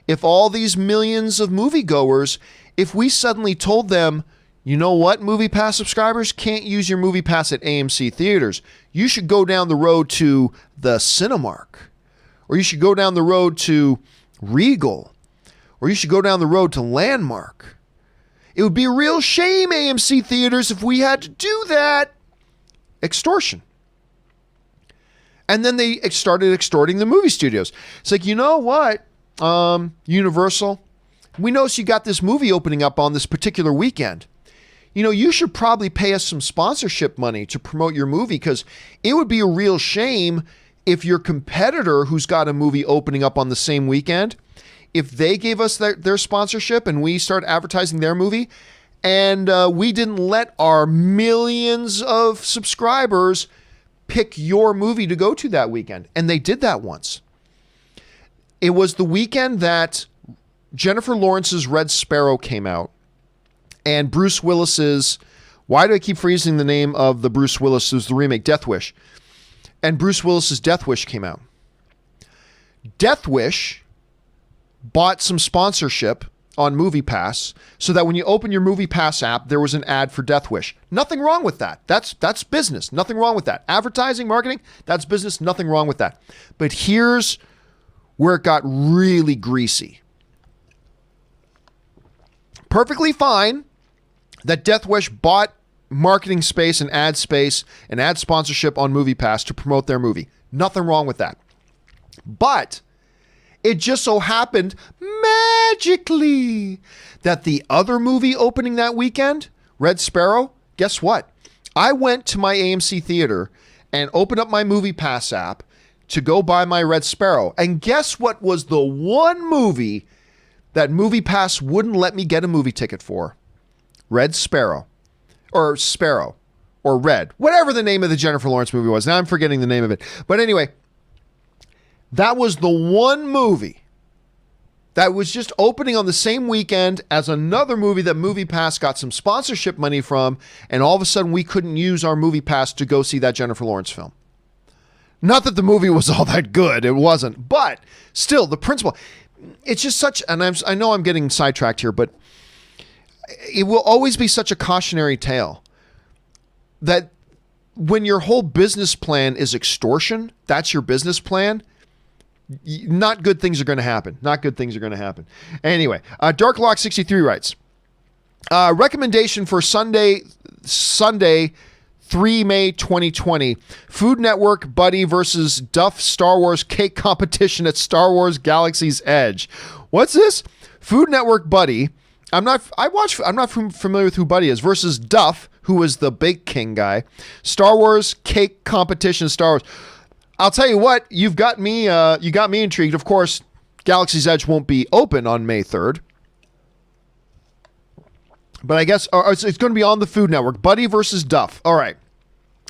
Speaker 1: if all these millions of moviegoers, if we suddenly told them, you know what, MoviePass subscribers can't use your MoviePass at AMC theaters. You should go down the road to the Cinemark, or you should go down the road to Regal, or you should go down the road to Landmark. It would be a real shame, AMC theaters, if we had to do that. Extortion. And then they started extorting the movie studios. It's like, you know what, Universal, we noticed you got this movie opening up on this particular weekend. You should probably pay us some sponsorship money to promote your movie, because it would be a real shame if your competitor who's got a movie opening up on the same weekend, if they gave us their sponsorship and we start advertising their movie, and we didn't let our millions of subscribers pick your movie to go to that weekend. And they did that once. It was the weekend that Jennifer Lawrence's Red Sparrow came out, and Bruce Willis's, why do I keep freezing the name of the Bruce Willis, who's the remake, Death Wish. And Bruce Willis's Death Wish came out. Death Wish bought some sponsorship on MoviePass so that when you open your MoviePass app, there was an ad for Death Wish. Nothing wrong with that. That's business. Nothing wrong with that. Advertising, marketing, that's business. Nothing wrong with that. But here's where it got really greasy. Perfectly fine that Death Wish bought marketing space and ad sponsorship on MoviePass to promote their movie. Nothing wrong with that. But it just so happened magically that the other movie opening that weekend, Red Sparrow, guess what? I went to my AMC theater and opened up my MoviePass app to go buy my Red Sparrow. And guess what was the one movie that MoviePass wouldn't let me get a movie ticket for? Red Sparrow. Or Sparrow. Or Red. Whatever the name of the Jennifer Lawrence movie was. Now I'm forgetting the name of it. But anyway, that was the one movie that was just opening on the same weekend as another movie that MoviePass got some sponsorship money from, and all of a sudden we couldn't use our MoviePass to go see that Jennifer Lawrence film. Not that the movie was all that good, it wasn't, but still the principle, it's just such, and I know I'm getting sidetracked here, but it will always be such a cautionary tale that when your whole business plan is extortion, that's your business plan, not good things are going to happen. Not good things are going to happen. Anyway, Darklock63 writes, recommendation for Sunday, 3 May 2020, Food Network Buddy versus Duff Star Wars cake competition at Star Wars Galaxy's Edge. What's this? Food Network Buddy. I'm not familiar with who Buddy is, versus Duff, who is the Bake King guy. Star Wars cake competition, Star Wars. I'll tell you what, you got me intrigued. Of course, Galaxy's Edge won't be open on May 3rd. But I guess it's going to be on the Food Network. Buddy versus Duff. All right.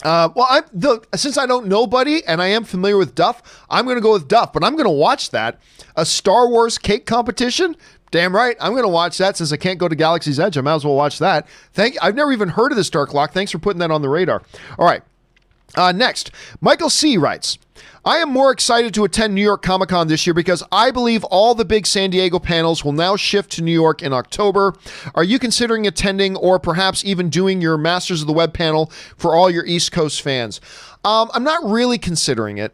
Speaker 1: Since I don't know Buddy and I am familiar with Duff, I'm going to go with Duff, but I'm going to watch that. A Star Wars cake competition? Damn right. I'm going to watch that. Since I can't go to Galaxy's Edge, I might as well watch that. I've never even heard of this Dark Lock. Thanks for putting that on the radar. All right. Next, Michael C. writes, I am more excited to attend New York Comic Con this year because I believe all the big San Diego panels will now shift to New York in October. Are you considering attending or perhaps even doing your Masters of the Web panel for all your East Coast fans? I'm not really considering it.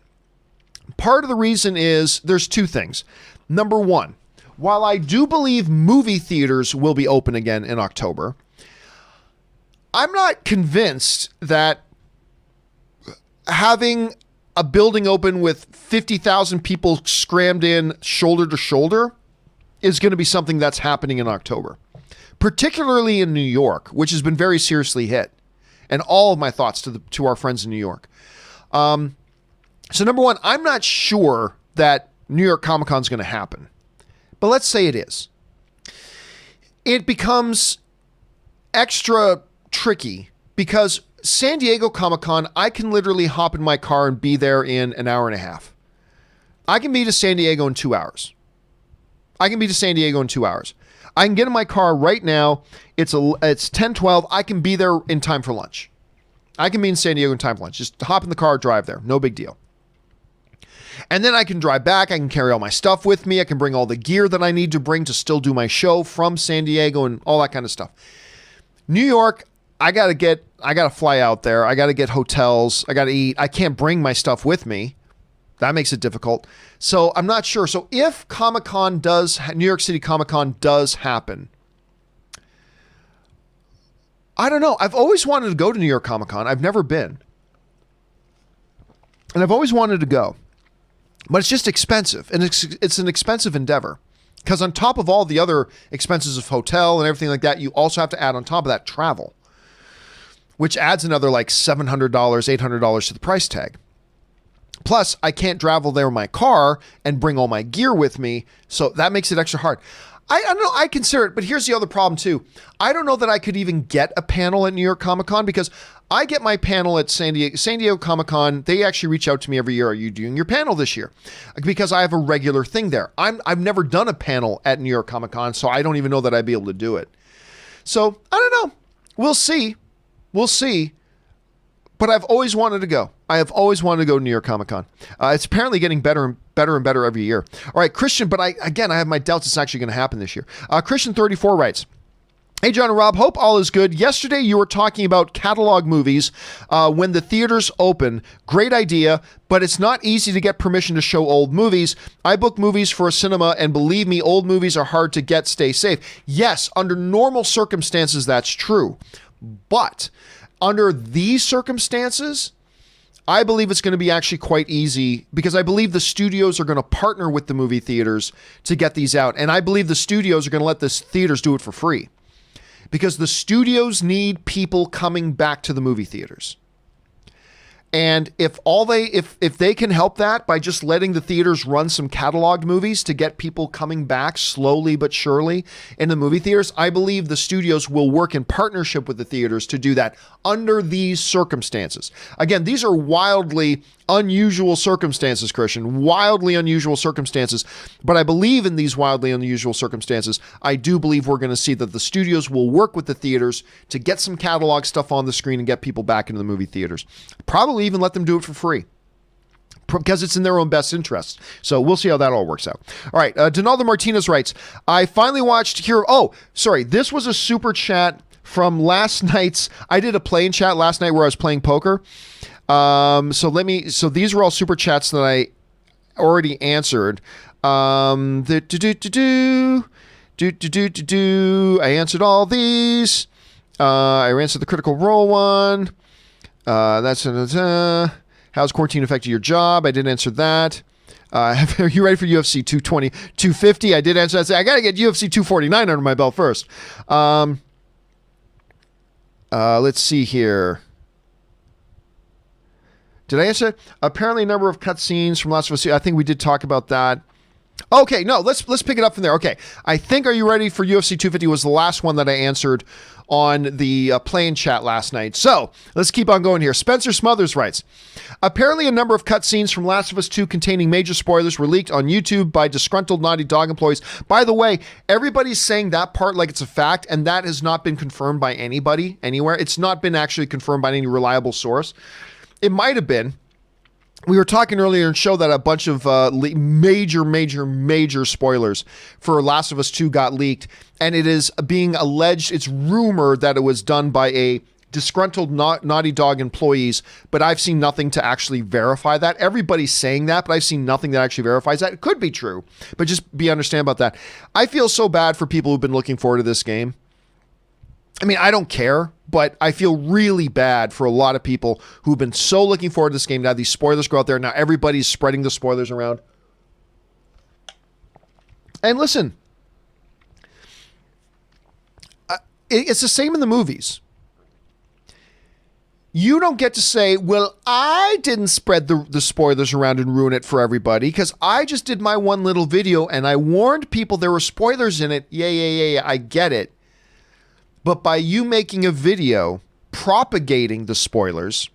Speaker 1: Part of the reason is there's two things. Number one, while I do believe movie theaters will be open again in October, I'm not convinced that having a building open with 50,000 people crammed in shoulder to shoulder is going to be something that's happening in October, particularly in New York, which has been very seriously hit. And all of my thoughts to our friends in New York. So number one, I'm not sure that New York Comic Con is going to happen, but let's say it is. It becomes extra tricky because San Diego Comic-Con, I can literally hop in my car and be there in an hour and a half. I can be to San Diego in 2 hours. I can get in my car right now. It's 10:12. I can be there in time for lunch. I can be in San Diego in time for lunch. Just hop in the car, drive there. No big deal. And then I can drive back. I can carry all my stuff with me. I can bring all the gear that I need to bring to still do my show from San Diego and all that kind of stuff. New York, I got to fly out there. I got to get hotels. I got to eat. I can't bring my stuff with me. That makes it difficult. So I'm not sure. So if New York City Comic-Con does happen, I don't know. I've always wanted to go to New York Comic-Con. I've never been. And I've always wanted to go. But it's just expensive. And it's an expensive endeavor. Because on top of all the other expenses of hotel and everything like that, you also have to add on top of that travel, which adds another like $700, $800 to the price tag. Plus, I can't travel there in my car and bring all my gear with me, so that makes it extra hard. I don't know, I consider it, but here's the other problem too. I don't know that I could even get a panel at New York Comic Con because I get my panel at San Diego Comic Con. They actually reach out to me every year. Are you doing your panel this year? Because I have a regular thing there. I've never done a panel at New York Comic Con, so I don't even know that I'd be able to do it. So I don't know. We'll see. But I've always wanted to go. I have always wanted to go to New York Comic Con. It's apparently getting better and better every year. All right, Christian, but I have my doubts it's actually going to happen this year. Christian 34 writes, hey, John and Rob, hope all is good. Yesterday you were talking about catalog movies when the theaters open. Great idea, but it's not easy to get permission to show old movies. I book movies for a cinema, and believe me, old movies are hard to get. Stay safe. Yes, under normal circumstances, that's true. But under these circumstances, I believe it's going to be actually quite easy because I believe the studios are going to partner with the movie theaters to get these out. And I believe the studios are going to let the theaters do it for free because the studios need people coming back to the movie theaters. And if they can help that by just letting the theaters run some cataloged movies to get people coming back slowly but surely in the movie theaters, I believe the studios will work in partnership with the theaters to do that under these circumstances. Again, these are wildly unusual circumstances, Christian, wildly unusual circumstances. But I believe in these wildly unusual circumstances, I do believe we're going to see that the studios will work with the theaters to get some catalog stuff on the screen and get people back into the movie theaters. Probably even let them do it for free because it's in their own best interest. So we'll see how that all works out. All right. Donaldo Martinez writes, I finally watched Hero. Oh, sorry. This was a super chat from last night's. I did a play-in chat last night where I was playing poker. So these were all super chats that I already answered. I answered all these. I answered the Critical Role one. How's quarantine affected your job? I did answer that. Are you ready for UFC 220, 250? I did answer that. I got to get UFC 249 under my belt first. Let's see here. Did I answer? Apparently a number of cutscenes from Last of Us. I think we did talk about that. Okay, no, let's pick it up from there. Okay, I think Are You Ready for UFC 250 was the last one that I answered on the play-in chat last night. So let's keep on going here. Spencer Smothers writes, apparently a number of cutscenes from Last of Us 2 containing major spoilers were leaked on YouTube by disgruntled Naughty Dog employees. By the way, everybody's saying that part like it's a fact, and that has not been confirmed by anybody anywhere. It's not been actually confirmed by any reliable source. It might have been. We were talking earlier in the show that a bunch of major spoilers for Last of Us 2 got leaked, and it is being alleged, it's rumored that it was done by a disgruntled Naughty Dog employees, but I've seen nothing to actually verify that. Everybody's saying that, but I've seen nothing that actually verifies that. It could be true, but just be understand about that. I feel so bad for people who've been looking forward to this game. I mean, I don't care, but I feel really bad for a lot of people who've been so looking forward to this game. Now these spoilers go out there. Now everybody's spreading the spoilers around. And listen, it's the same in the movies. You don't get to say, well, I didn't spread the spoilers around and ruin it for everybody because I just did my one little video and I warned people there were spoilers in it. Yeah, I get it. But by you making a video propagating the spoilers,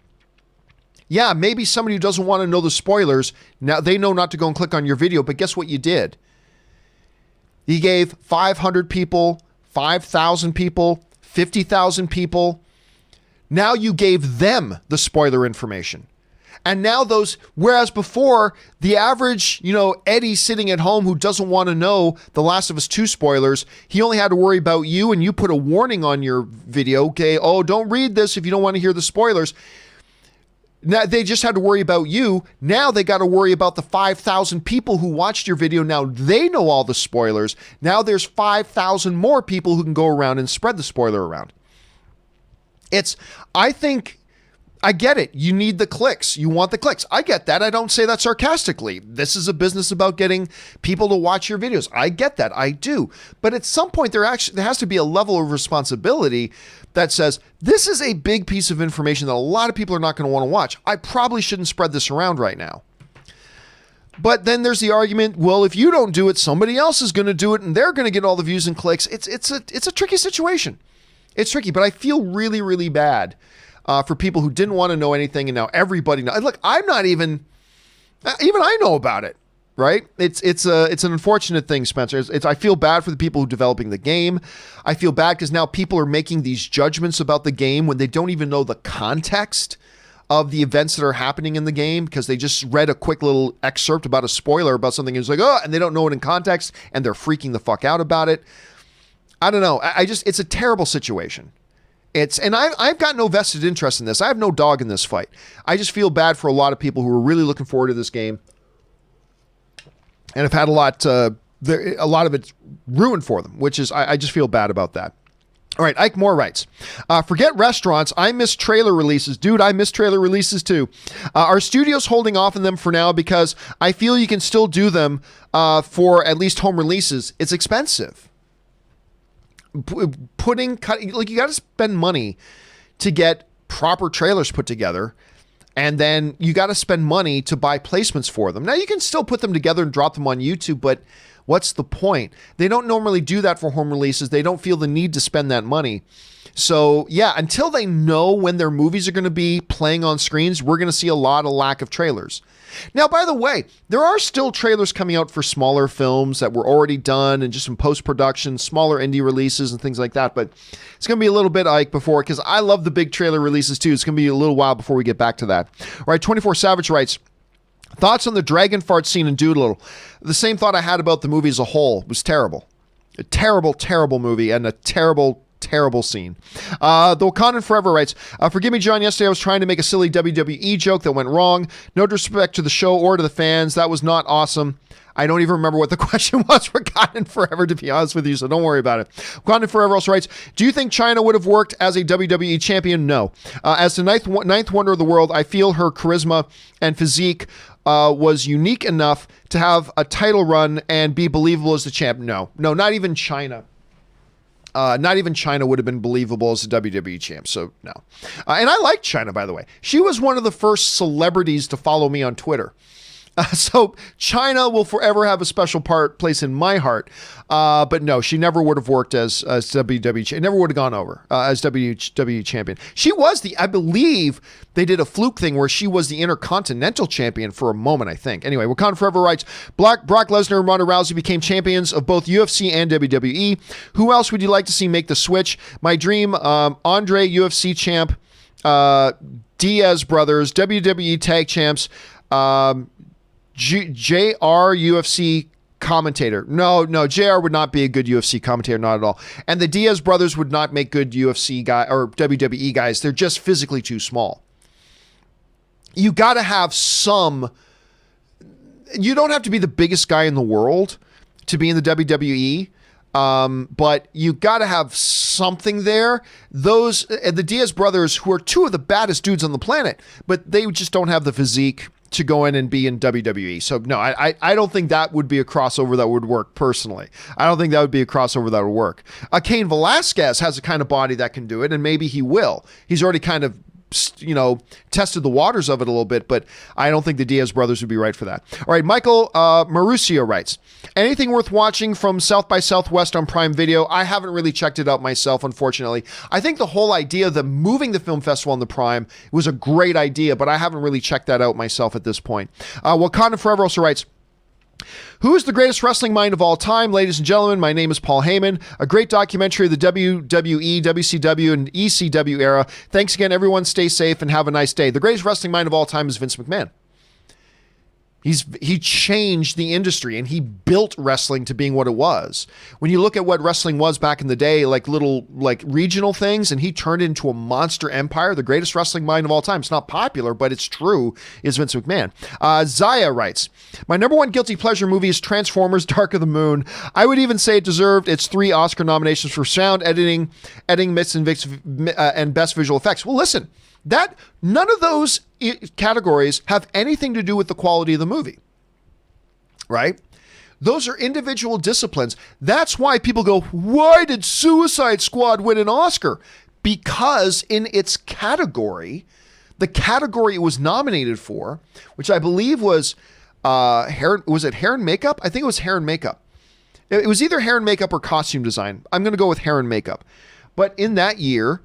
Speaker 1: yeah, maybe somebody who doesn't want to know the spoilers, now they know not to go and click on your video, but guess what you did? You gave 500 people, 5,000 people, 50,000 people. Now you gave them the spoiler information. And now those, whereas before, the average, Eddie sitting at home who doesn't want to know The Last of Us 2 spoilers, he only had to worry about you, and you put a warning on your video, okay, oh, don't read this if you don't want to hear the spoilers. Now they just had to worry about you. Now they got to worry about the 5,000 people who watched your video. Now they know all the spoilers. Now there's 5,000 more people who can go around and spread the spoiler around. I get it. You need the clicks. You want the clicks. I get that. I don't say that sarcastically. This is a business about getting people to watch your videos. I get that. I do. But at some point, there has to be a level of responsibility that says, this is a big piece of information that a lot of people are not going to want to watch. I probably shouldn't spread this around right now. But then there's the argument, well, if you don't do it, somebody else is going to do it, and they're going to get all the views and clicks. It's a tricky situation. It's tricky, but I feel really, really bad for people who didn't want to know anything, and now everybody knows. Look, I'm not even I know about it, right? It's an unfortunate thing, Spencer. I feel bad for the people who are developing the game. I feel bad because now people are making these judgments about the game when they don't even know the context of the events that are happening in the game because they just read a quick little excerpt about a spoiler about something and it's like, oh, and they don't know it in context and they're freaking the fuck out about it. I don't know. It's a terrible situation. I've got no vested interest in this. I have no dog in this fight. I just feel bad for a lot of people who are really looking forward to this game and have had a lot of it ruined for them, which is, I just feel bad about that. All right, Ike Moore writes, forget restaurants. I miss trailer releases. Dude, I miss trailer releases too. Our studio's holding off on them for now because I feel you can still do them for at least home releases. It's expensive. You got to spend money to get proper trailers put together, and then you got to spend money to buy placements for them. Now you can still put them together and drop them on YouTube, but what's the point? They don't normally do that for home releases. They don't feel the need to spend that money. So yeah, until they know when their movies are going to be playing on screens, we're going to see a lot of lack of trailers. Now, by the way, there are still trailers coming out for smaller films that were already done and just in post-production, smaller indie releases and things like that. But it's going to be a little bit, Ike, before, because I love the big trailer releases too. It's going to be a little while before we get back to that. All right, 24 Savage writes, thoughts on the dragon fart scene in Doolittle? The same thought I had about the movie as a whole. It was terrible. A terrible, terrible movie and a terrible scene. The Wakandan Forever writes, forgive me, John, yesterday I was trying to make a silly WWE joke that went wrong. No disrespect to the show or to the fans. That was not awesome. I don't even remember what the question was for Wakandan Forever, to be honest with you, so don't worry about it. Wakandan Forever also writes, do you think China would have worked as a WWE champion? No. As the ninth wonder of the world, I feel her charisma and physique was unique enough to have a title run and be believable as the champ. No, not even China. Not even China would have been believable as a WWE champ, so no. And I like China, by the way. She was one of the first celebrities to follow me on Twitter. So China will forever have a special place in my heart. But no, she never would have worked as WWE. Never would have gone over as WWE champion. She was I believe they did a fluke thing where she was the Intercontinental champion for a moment, I think. Anyway, Wakanda Forever writes, Brock Lesnar and Ronda Rousey became champions of both UFC and WWE. Who else would you like to see make the switch? My dream, Andre, UFC champ, Diaz brothers, WWE tag champs, JR UFC commentator. No, JR would not be a good UFC commentator, not at all. And the Diaz brothers would not make good UFC guy or WWE guys. They're just physically too small. You got to have some. You don't have to be the biggest guy in the world to be in the WWE. But you got to have something there. The Diaz brothers, who are two of the baddest dudes on the planet, but they just don't have the physique to go in and be in WWE. So no, I don't think that would be a crossover that would work personally. I don't think that would be a crossover that would work. Cain Velasquez has a kind of body that can do it, and maybe he will. He's already kind of, tested the waters of it a little bit, but I don't think the Diaz brothers would be right for that. All right, Michael Mauricio writes, anything worth watching from South by Southwest on Prime Video? I haven't really checked it out myself, unfortunately. I think the whole idea of them moving the film festival on the Prime was a great idea, but I haven't really checked that out myself at this point. Wakanda Forever also writes, who is the greatest wrestling mind of all time? Ladies and gentlemen, my name is Paul Heyman. A great documentary of the WWE, WCW, and ECW era. Thanks again, everyone. Stay safe and have a nice day. The greatest wrestling mind of all time is Vince McMahon. He changed the industry and he built wrestling to being what it was. When you look at what wrestling was back in the day, like little regional things, and he turned it into a monster empire, the greatest wrestling mind of all time. It's not popular, but it's true, is Vince McMahon. Zaya writes, my number one guilty pleasure movie is Transformers Dark of the Moon. I would even say it deserved its 3 Oscar nominations for sound, editing, mix, and best visual effects. Well, listen, none of those categories have anything to do with the quality of the movie, right? Those are individual disciplines. That's why people go, why did Suicide Squad win an Oscar? Because in its category, the category it was nominated for, which I believe was hair and makeup? I think it was hair and makeup. It was either hair and makeup or costume design. I'm going to go with hair and makeup. But in that year,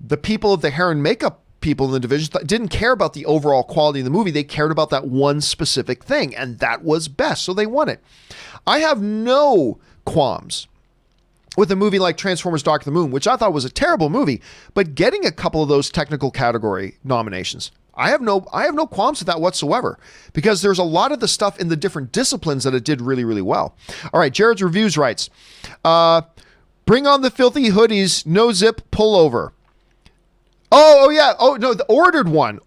Speaker 1: the people of the hair and makeup people in the division didn't care about the overall quality of the movie. They cared about that one specific thing, and that was best, so they won it. I have no qualms with a movie like Transformers Dark of the Moon, which I thought was a terrible movie, but getting a couple of those technical category nominations, I have no qualms with that whatsoever, because there's a lot of the stuff in the different disciplines that it did really, really well. All right, Jared's Reviews writes, bring on the filthy hoodies, no zip pullover. Oh yeah. Oh no, the ordered one.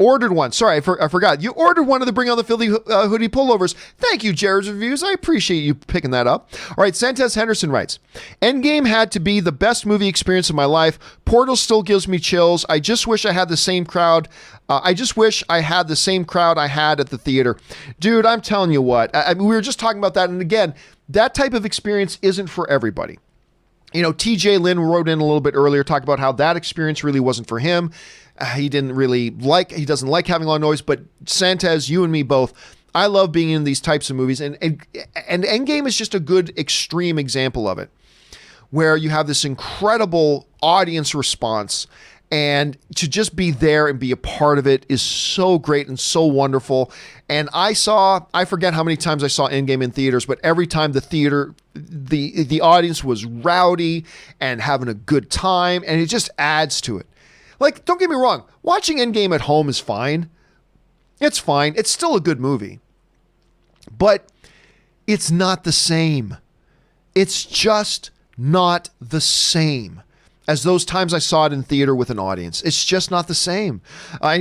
Speaker 1: Sorry, I forgot. You ordered one of the Bring on the Filthy hoodie pullovers. Thank you, Jared's Reviews. I appreciate you picking that up. All right, Santos Henderson writes, Endgame had to be the best movie experience of my life. Portal still gives me chills. I just wish I had the same crowd. I had at the theater. Dude, I'm telling you what. We were just talking about that. And again, that type of experience isn't for everybody. TJ Lynn wrote in a little bit earlier, talked about how that experience really wasn't for him. He doesn't like having a lot of noise, but Santos, you and me both, I love being in these types of movies. And Endgame is just a good extreme example of it, where you have this incredible audience response, and to just be there and be a part of it is so great and so wonderful. And I forget how many times I saw Endgame in theaters, but every time the audience was rowdy and having a good time, and it just adds to it. Like, don't get me wrong, watching Endgame at home is fine. It's fine. It's still a good movie. But it's not the same. It's just not the same as those times I saw it in theater with an audience. It's just not the same.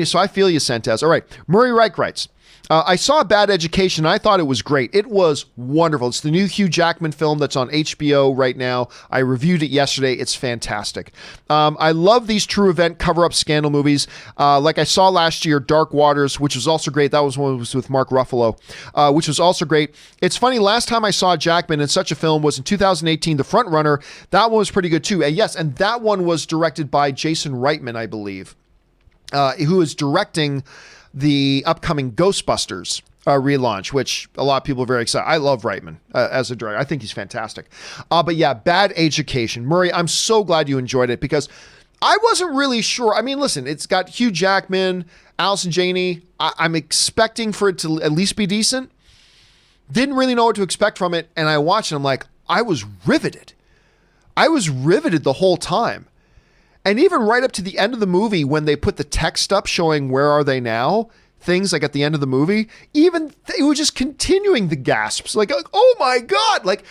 Speaker 1: So I feel you, Santos. All right. Murray Reich writes, I saw Bad Education, and I thought it was great. It was wonderful. It's the new Hugh Jackman film that's on HBO right now. I reviewed it yesterday. It's fantastic. I love these true event cover-up scandal movies. Like I saw last year, Dark Waters, which was also great. That was one that was with Mark Ruffalo, which was also great. It's funny, last time I saw Jackman in such a film was in 2018, The Front Runner. That one was pretty good too. And yes, and that one was directed by Jason Reitman, I believe, who is directing the upcoming Ghostbusters relaunch, which a lot of people are very excited. I love Reitman as a director. I think he's fantastic. But yeah, Bad Education. Murray, I'm so glad you enjoyed it because I wasn't really sure. I mean, listen, it's got Hugh Jackman, Allison Janney. I'm expecting for it to at least be decent. Didn't really know what to expect from it. And I watched it. I'm like, I was riveted. I was riveted the whole time. And even right up to the end of the movie, when they put the text up showing where are they now, things like at the end of the movie, even they were just continuing the gasps. Like, oh my God. Like,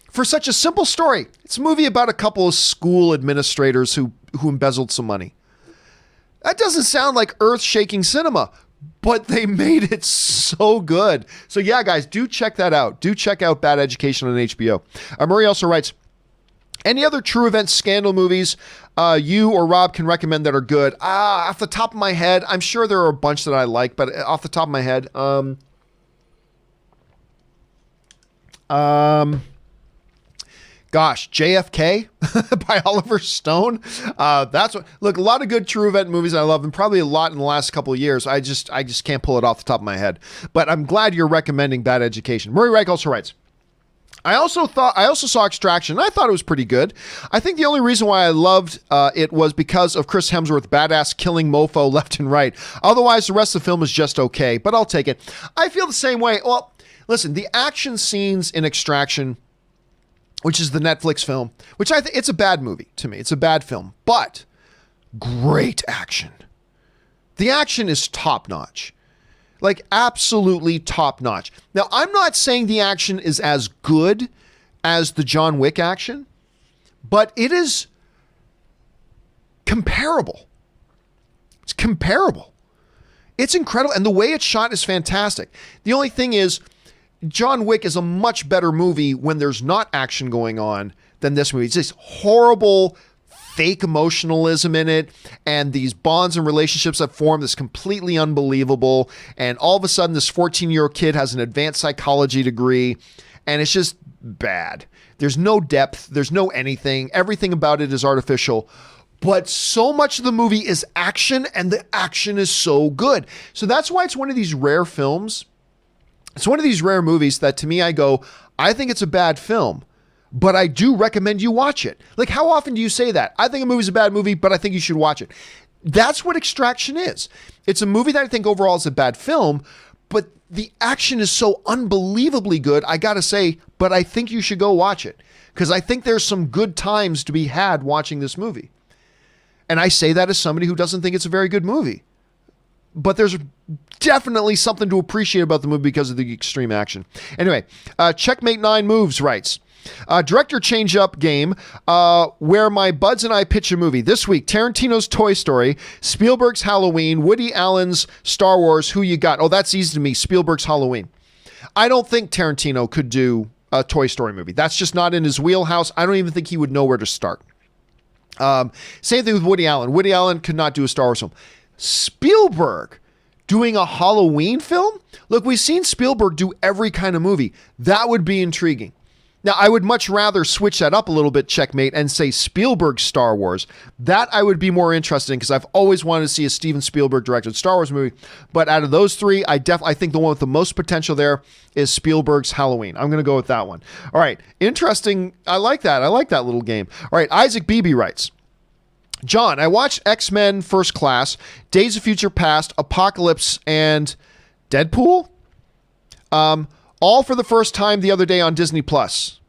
Speaker 1: for such a simple story, it's a movie about a couple of school administrators who embezzled some money. That doesn't sound like earth-shaking cinema, but they made it so good. So yeah, guys, do check that out. Do check out Bad Education on HBO. Murray also writes, any other true event scandal movies you or Rob can recommend that are good? Off the top of my head, I'm sure there are a bunch that I like, but off the top of my head, gosh, JFK by Oliver Stone. That's what. Look, a lot of good true event movies I love, and probably a lot in the last couple of years. I just can't pull it off the top of my head. But I'm glad you're recommending Bad Education. Murray Reich also writes, I also saw Extraction, and I thought it was pretty good. I think the only reason why I loved it was because of Chris Hemsworth badass killing mofo left and right. Otherwise, the rest of the film is just okay, but I'll take it. I feel the same way. Well, listen, the action scenes in Extraction, which is the Netflix film, which I think it's a bad movie to me. It's a bad film, but great action. The action is top notch. Like absolutely top notch. Now, I'm not saying the action is as good as the John Wick action, but it is comparable. It's comparable. It's incredible. And the way it's shot is fantastic. The only thing is, John Wick is a much better movie when there's not action going on than this movie. It's just horrible fake emotionalism in it, and these bonds and relationships that form that's completely unbelievable. And all of a sudden, this 14-year-old kid has an advanced psychology degree, and it's just bad. There's no depth. There's no anything. Everything about it is artificial. But so much of the movie is action, and the action is so good. So that's why it's one of these rare films. It's one of these rare movies that to me, I go, I think it's a bad film, but I do recommend you watch it. Like, how often do you say that? I think a movie's a bad movie, but I think you should watch it. That's what Extraction is. It's a movie that I think overall is a bad film, but the action is so unbelievably good, I gotta say, but I think you should go watch it. Because I think there's some good times to be had watching this movie. And I say that as somebody who doesn't think it's a very good movie. But there's definitely something to appreciate about the movie because of the extreme action. Anyway, Checkmate 9 Moves writes, director change-up game where my buds and I pitch a movie. This week, Tarantino's Toy Story, Spielberg's Halloween, Woody Allen's Star Wars, who you got? Oh, that's easy to me, Spielberg's Halloween. I don't think Tarantino could do a Toy Story movie. That's just not in his wheelhouse. I don't even think he would know where to start. Same thing with Woody Allen. Woody Allen could not do a Star Wars film. Spielberg doing a Halloween film? Look, we've seen Spielberg do every kind of movie. That would be intriguing. Now, I would much rather switch that up a little bit, Checkmate, and say Spielberg's Star Wars. That I would be more interested in because I've always wanted to see a Steven Spielberg directed Star Wars movie. But out of those three, I think the one with the most potential there is Spielberg's Halloween. I'm going to go with that one. All right. Interesting. I like that. I like that little game. All right. Isaac Beebe writes, John, I watched X-Men First Class, Days of Future Past, Apocalypse, and Deadpool. All for the first time the other day on Disney Plus.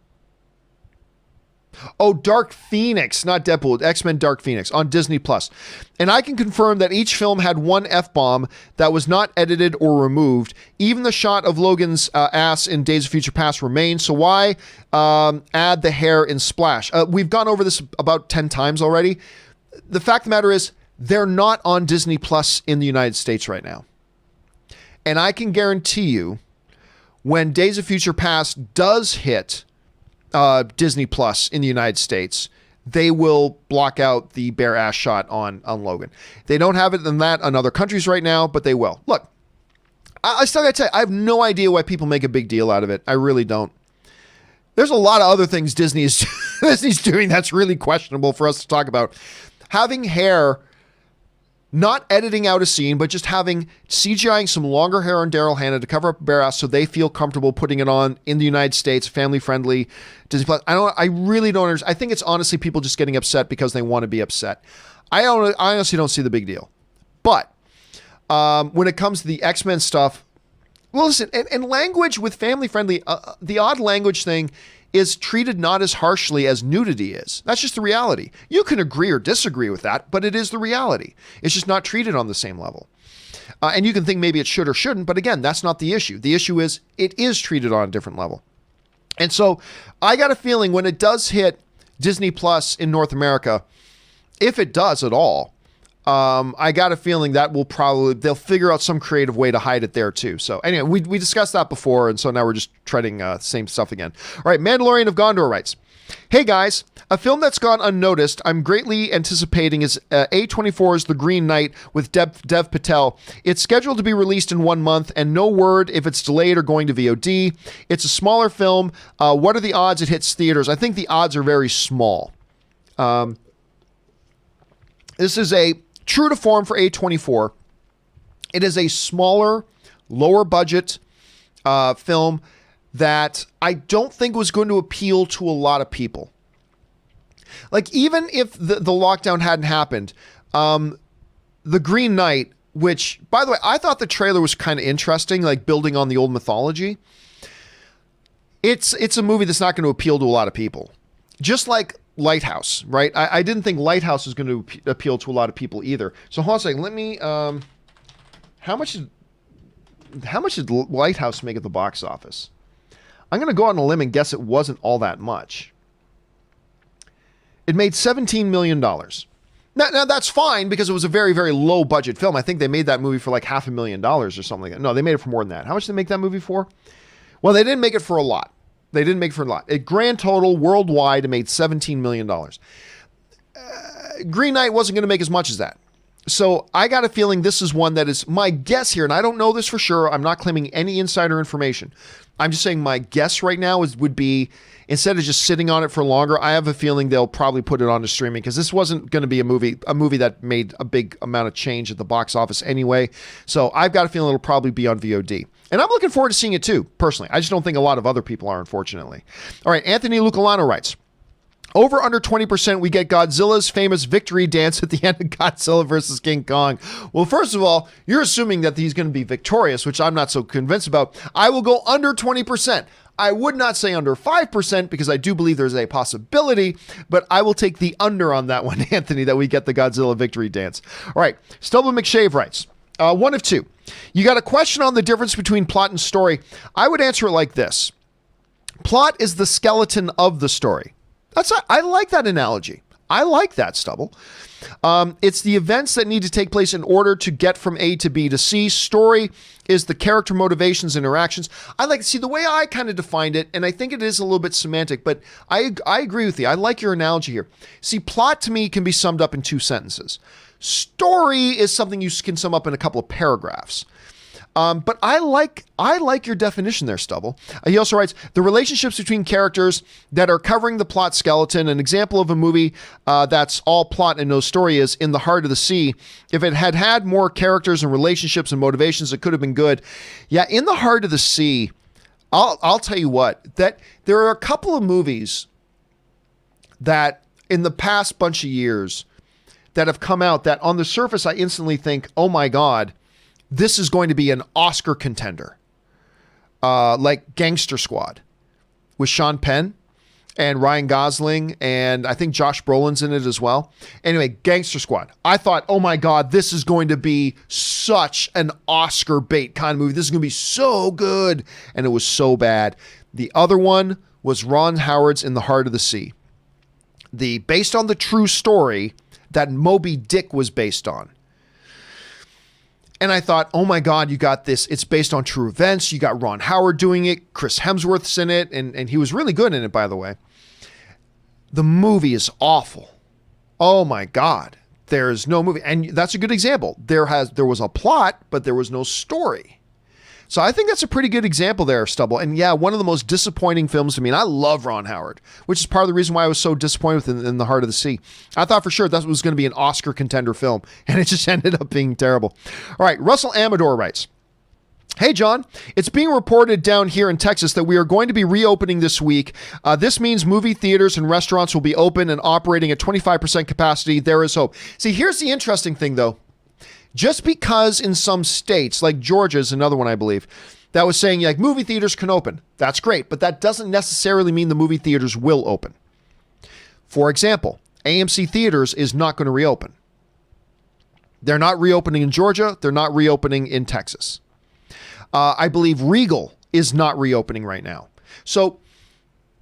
Speaker 1: Oh, Dark Phoenix, not Deadpool, X-Men Dark Phoenix on Disney Plus. And I can confirm that each film had one F-bomb that was not edited or removed. Even the shot of Logan's ass in Days of Future Past remains. So why add the hair in Splash? We've gone over this about 10 times already. The fact of the matter is, they're not on Disney Plus in the United States right now. And I can guarantee you, when Days of Future Past does hit Disney Plus in the United States, they will block out the bare ass shot on Logan. They don't have it in other countries right now, but they will. Look, I still gotta tell you, I have no idea why people make a big deal out of it. I really don't. There's a lot of other things Disney's doing that's really questionable for us to talk about. Having hair not editing out a scene, but just having CGIing some longer hair on Daryl Hannah to cover up bare ass so they feel comfortable putting it on in the United States, family-friendly Disney Plus. I really don't understand. I think it's honestly people just getting upset because they want to be upset. I honestly don't see the big deal. But when it comes to the X-Men stuff, well, listen, and language with family-friendly, the odd language thing is treated not as harshly as nudity is. That's just the reality. You can agree or disagree with that, but it is the reality. It's just not treated on the same level. And you can think maybe it should or shouldn't, but again, that's not the issue. The issue is it is treated on a different level. And so I got a feeling when it does hit Disney Plus in North America, if it does at all, I got a feeling that they'll figure out some creative way to hide it there too. So anyway, we discussed that before, and so now we're just treading same stuff again. All right, Mandalorian of Gondor writes, "Hey guys, a film that's gone unnoticed I'm greatly anticipating is A24's The Green Knight with Dev Patel. It's scheduled to be released in 1 month, and no word if it's delayed or going to VOD. It's a smaller film. What are the odds it hits theaters? I think the odds are very small. This is a true to form for A24. It is a smaller, lower budget film that I don't think was going to appeal to a lot of people. Like, even if the lockdown hadn't happened, The Green Knight, which, by the way, I thought the trailer was kind of interesting, like building on the old mythology. It's a movie that's not going to appeal to a lot of people. Just like Lighthouse, right? I didn't think Lighthouse was going to appeal to a lot of people either. So hold on a second. Let me, how much did Lighthouse make at the box office? I'm going to go on a limb and guess it wasn't all that much. It made $17 million. Now that's fine because it was a very, very low budget film. I think they made that movie for like $500,000 or something like that. No, they made it for more than that. How much did they make that movie for? Well, they didn't make it for a lot. A grand total worldwide, it made $17 million. Green Knight wasn't going to make as much as that. So I got a feeling this is one that is my guess here, and I don't know this for sure. I'm not claiming any insider information. I'm just saying my guess right now would be, instead of just sitting on it for longer, I have a feeling they'll probably put it onto streaming because this wasn't going to be a movie that made a big amount of change at the box office anyway. So I've got a feeling it'll probably be on VOD. And I'm looking forward to seeing it too, personally. I just don't think a lot of other people are, unfortunately. All right, Anthony Lucalano writes, over under 20%, we get Godzilla's famous victory dance at the end of Godzilla versus King Kong. Well, first of all, you're assuming that he's going to be victorious, which I'm not so convinced about. I will go under 20%. I would not say under 5% because I do believe there's a possibility, but I will take the under on that one, Anthony, that we get the Godzilla victory dance. All right, Stubble McShave writes, one of two. You got a question on the difference between plot and story. I would answer it like this. Plot is the skeleton of the story. I like that analogy. I like that, Stubble. It's the events that need to take place in order to get from A to B to C. Story is the character motivations, interactions. See the way I kind of defined it, and I think it is a little bit semantic, but I agree with you. I like your analogy here. See, plot to me can be summed up in 2 sentences. Story is something you can sum up in a couple of paragraphs. But I like your definition there, Stubble. He also writes, the relationships between characters that are covering the plot skeleton. An example of a movie that's all plot and no story is In the Heart of the Sea. If it had more characters and relationships and motivations, it could have been good. Yeah, In the Heart of the Sea, I'll tell you what, that there are a couple of movies that in the past bunch of years that have come out that on the surface I instantly think, oh my God, this is going to be an Oscar contender. Like Gangster Squad with Sean Penn and Ryan Gosling, and I think Josh Brolin's in it as well. Anyway, Gangster Squad. I thought, oh my God, this is going to be such an Oscar bait kind of movie. This is going to be so good. And it was so bad. The other one was Ron Howard's In the Heart of the Sea. Based on the true story that Moby Dick was based on. And I thought, oh my God, you got this. It's based on true events. You got Ron Howard doing it. Chris Hemsworth's in it. And he was really good in it, by the way. The movie is awful. Oh my God. There's no movie. And that's a good example. There was a plot, but there was no story. So I think that's a pretty good example there, Stubble. And yeah, one of the most disappointing films to me, and I love Ron Howard, which is part of the reason why I was so disappointed with In the Heart of the Sea. I thought for sure that was going to be an Oscar contender film, and it just ended up being terrible. All right, Russell Amador writes, hey, John, it's being reported down here in Texas that we are going to be reopening this week. This means movie theaters and restaurants will be open and operating at 25% capacity. There is hope. See, here's the interesting thing, though. Just because in some states, like Georgia is another one, I believe, that was saying like movie theaters can open. That's great, but that doesn't necessarily mean the movie theaters will open. For example, AMC Theaters is not going to reopen. They're not reopening in Georgia. They're not reopening in Texas. I believe Regal is not reopening right now. So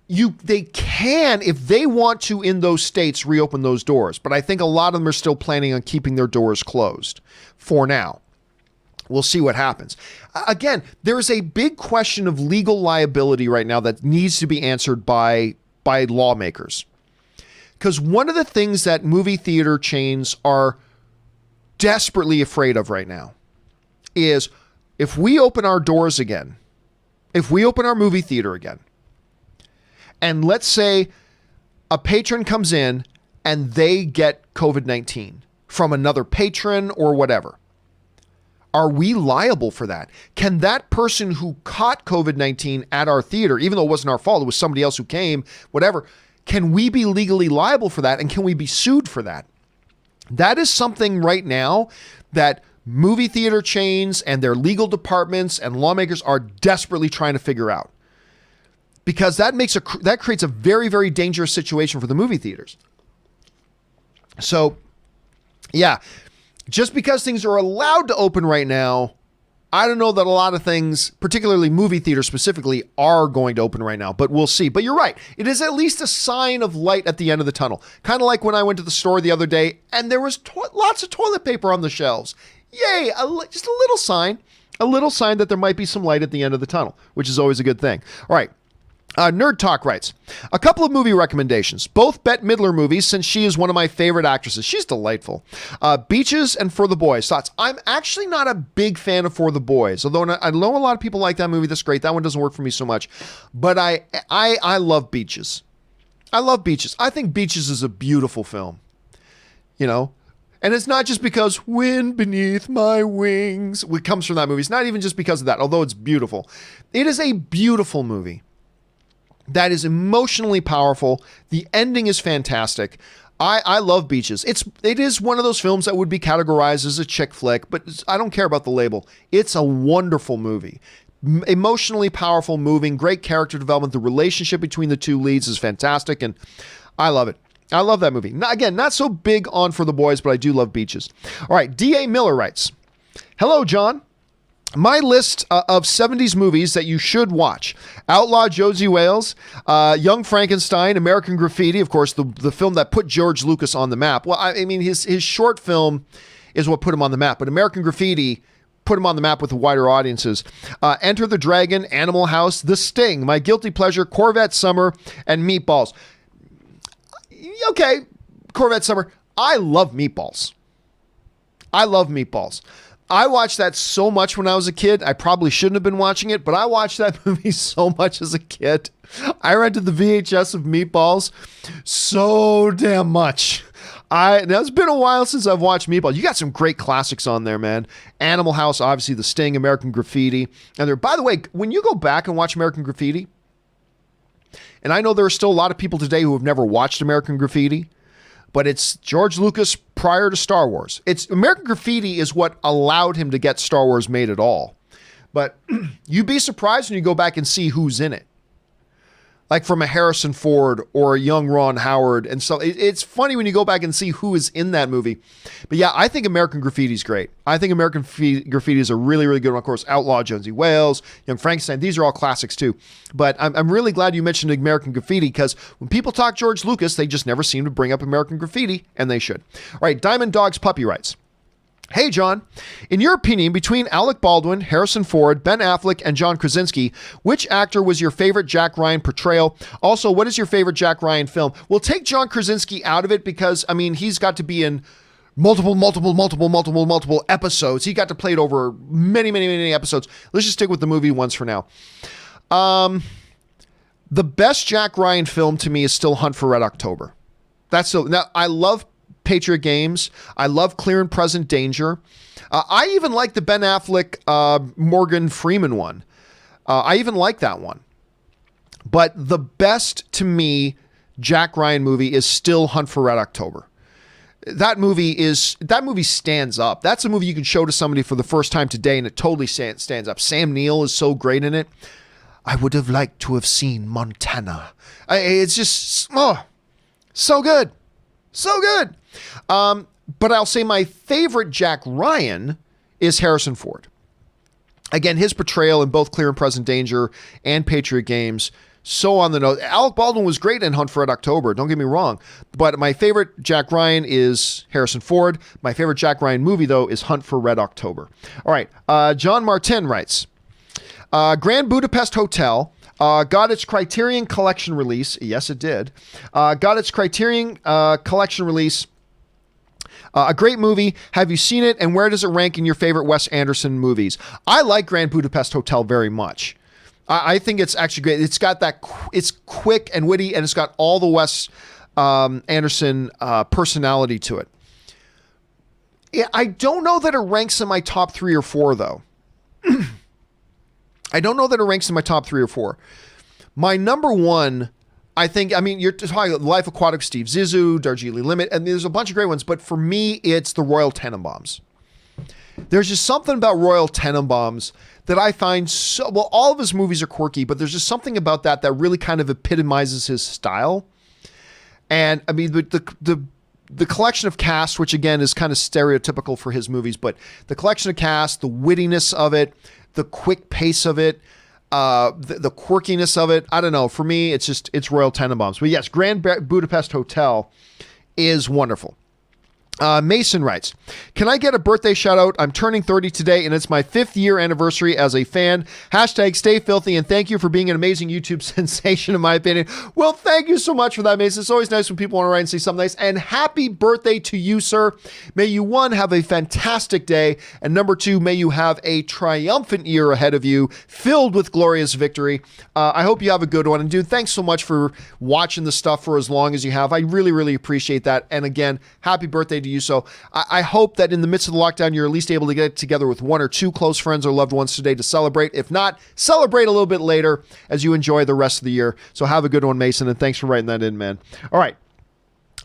Speaker 1: they can, if they want to in those states, reopen those doors. But I think a lot of them are still planning on keeping their doors closed for now. We'll see what happens. Again, there is a big question of legal liability right now that needs to be answered by lawmakers. Because one of the things that movie theater chains are desperately afraid of right now is if we open our doors again, if we open our movie theater again, and let's say a patron comes in and they get COVID-19 from another patron or whatever, are we liable for that? Can that person who caught COVID-19 at our theater, even though it wasn't our fault, it was somebody else who came, whatever, can we be legally liable for that? And can we be sued for that? That is something right now that movie theater chains and their legal departments and lawmakers are desperately trying to figure out, because that creates a very, very dangerous situation for the movie theaters. So, yeah, just because things are allowed to open right now, I don't know that a lot of things, particularly movie theaters specifically, are going to open right now, but we'll see. But you're right. It is at least a sign of light at the end of the tunnel. Kind of like when I went to the store the other day and there was lots of toilet paper on the shelves. Yay, just a little sign that there might be some light at the end of the tunnel, which is always a good thing. All right. Nerd Talk writes, a couple of movie recommendations, both Bette Midler movies, since she is one of my favorite actresses. She's delightful. Beaches and For the Boys. Thoughts? I'm actually not a big fan of For the Boys, although I know a lot of people like that movie. That's great. That one doesn't work for me so much, but I love Beaches. I love Beaches. I think Beaches is a beautiful film, you know? And it's not just because Wind Beneath My Wings, it comes from that movie. It's not even just because of that, although it's beautiful. It is a beautiful movie that is emotionally powerful. The ending is fantastic. I love Beaches. It is one of those films that would be categorized as a chick flick, but I don't care about the label. It's a wonderful movie. Emotionally powerful, moving, great character development. The relationship between the two leads is fantastic, and I love it. I love that movie. Again, not so big on For the Boys, but I do love Beaches. All right, D.A. Miller writes, hello, John. My list of 70s movies that you should watch: Outlaw Josie Wales, Young Frankenstein, American Graffiti, of course, the film that put George Lucas on the map. Well, I mean, his short film is what put him on the map, but American Graffiti put him on the map with the wider audiences. Enter the Dragon, Animal House, The Sting, My Guilty Pleasure, Corvette Summer, and Meatballs. Okay, Corvette Summer. I love Meatballs. I watched that so much when I was a kid. I probably shouldn't have been watching it, but I watched that movie so much as a kid. I rented the VHS of Meatballs so damn much. Now it's been a while since I've watched Meatballs. You got some great classics on there, man. Animal House, obviously, The Sting, American Graffiti. And by the way, when you go back and watch American Graffiti, and I know there are still a lot of people today who have never watched American Graffiti, but it's George Lucas prior to Star Wars. American Graffiti is what allowed him to get Star Wars made at all. But you'd be surprised when you go back and see who's in it. Like from a Harrison Ford or a young Ron Howard. And so it's funny when you go back and see who is in that movie. But yeah, I think American Graffiti is great. I think American Graffiti is a really, really good one. Of course, Outlaw Josie Wales, Young Frankenstein, these are all classics too. But I'm really glad you mentioned American Graffiti, because when people talk George Lucas, they just never seem to bring up American Graffiti, and they should. All right, Diamond Dog's Puppy writes, hey, John, in your opinion, between Alec Baldwin, Harrison Ford, Ben Affleck, and John Krasinski, which actor was your favorite Jack Ryan portrayal? Also, what is your favorite Jack Ryan film? We'll take John Krasinski out of it because, I mean, he's got to be in multiple episodes. He got to play it over many episodes. Let's just stick with the movie once for now. The best Jack Ryan film to me is still Hunt for Red October. Now I love Patriot Games. I love Clear and Present Danger. I even like the Ben Affleck, Morgan Freeman one. I even like that one. But the best to me Jack Ryan movie is still Hunt for Red October. That movie stands up. That's a movie you can show to somebody for the first time today and it totally stands up. Sam Neill is so great in it. I would have liked to have seen Montana. It's just, so good. So good. But I'll say my favorite Jack Ryan is Harrison Ford. Again, his portrayal in both Clear and Present Danger and Patriot Games, so on the nose. Alec Baldwin was great in Hunt for Red October, don't get me wrong. But my favorite Jack Ryan is Harrison Ford. My favorite Jack Ryan movie, though, is Hunt for Red October. All right, John Martin writes, Grand Budapest Hotel got its Criterion Collection release. Yes, it did. Got its Criterion Collection release. A great movie. Have you seen it? And where does it rank in your favorite Wes Anderson movies? I like Grand Budapest Hotel very much. I think it's actually great. It's got it's quick and witty, and it's got all the Wes Anderson personality to it. I don't know that it ranks in my top 3 or 4, though. I don't know that it ranks in my top 3 or 4. My number one, you're talking Life Aquatic, Steve Zissou, Darjeeling Limit, and there's a bunch of great ones, but for me, it's the Royal Tenenbaums. There's just something about Royal Tenenbaums that I find all of his movies are quirky, but there's just something about that really kind of epitomizes his style. And I mean, the collection of cast, which again is kind of stereotypical for his movies, but the collection of cast, the wittiness of it, the quick pace of it, the quirkiness of it. I don't know. For me, it's Royal Tenenbaums. But yes, Grand Budapest Hotel is wonderful. Mason writes, can I get a birthday shout out? I'm turning 30 today and it's my 5th year anniversary as a fan. Hashtag stay filthy and thank you for being an amazing YouTube sensation in my opinion. Well, thank you so much for that, Mason. It's always nice when people want to write and say something nice. And happy birthday to you, sir. May you, 1, have a fantastic day. And number 2, may you have a triumphant year ahead of you filled with glorious victory. I hope you have a good one. And dude, thanks so much for watching the stuff for as long as you have. I really, really appreciate that. And again, happy birthday to you. So I hope that in the midst of the lockdown, you're at least able to get together with 1 or 2 close friends or loved ones today to celebrate. If not, celebrate a little bit later as you enjoy the rest of the year. So have a good one, Mason, and thanks for writing that in, man. All right.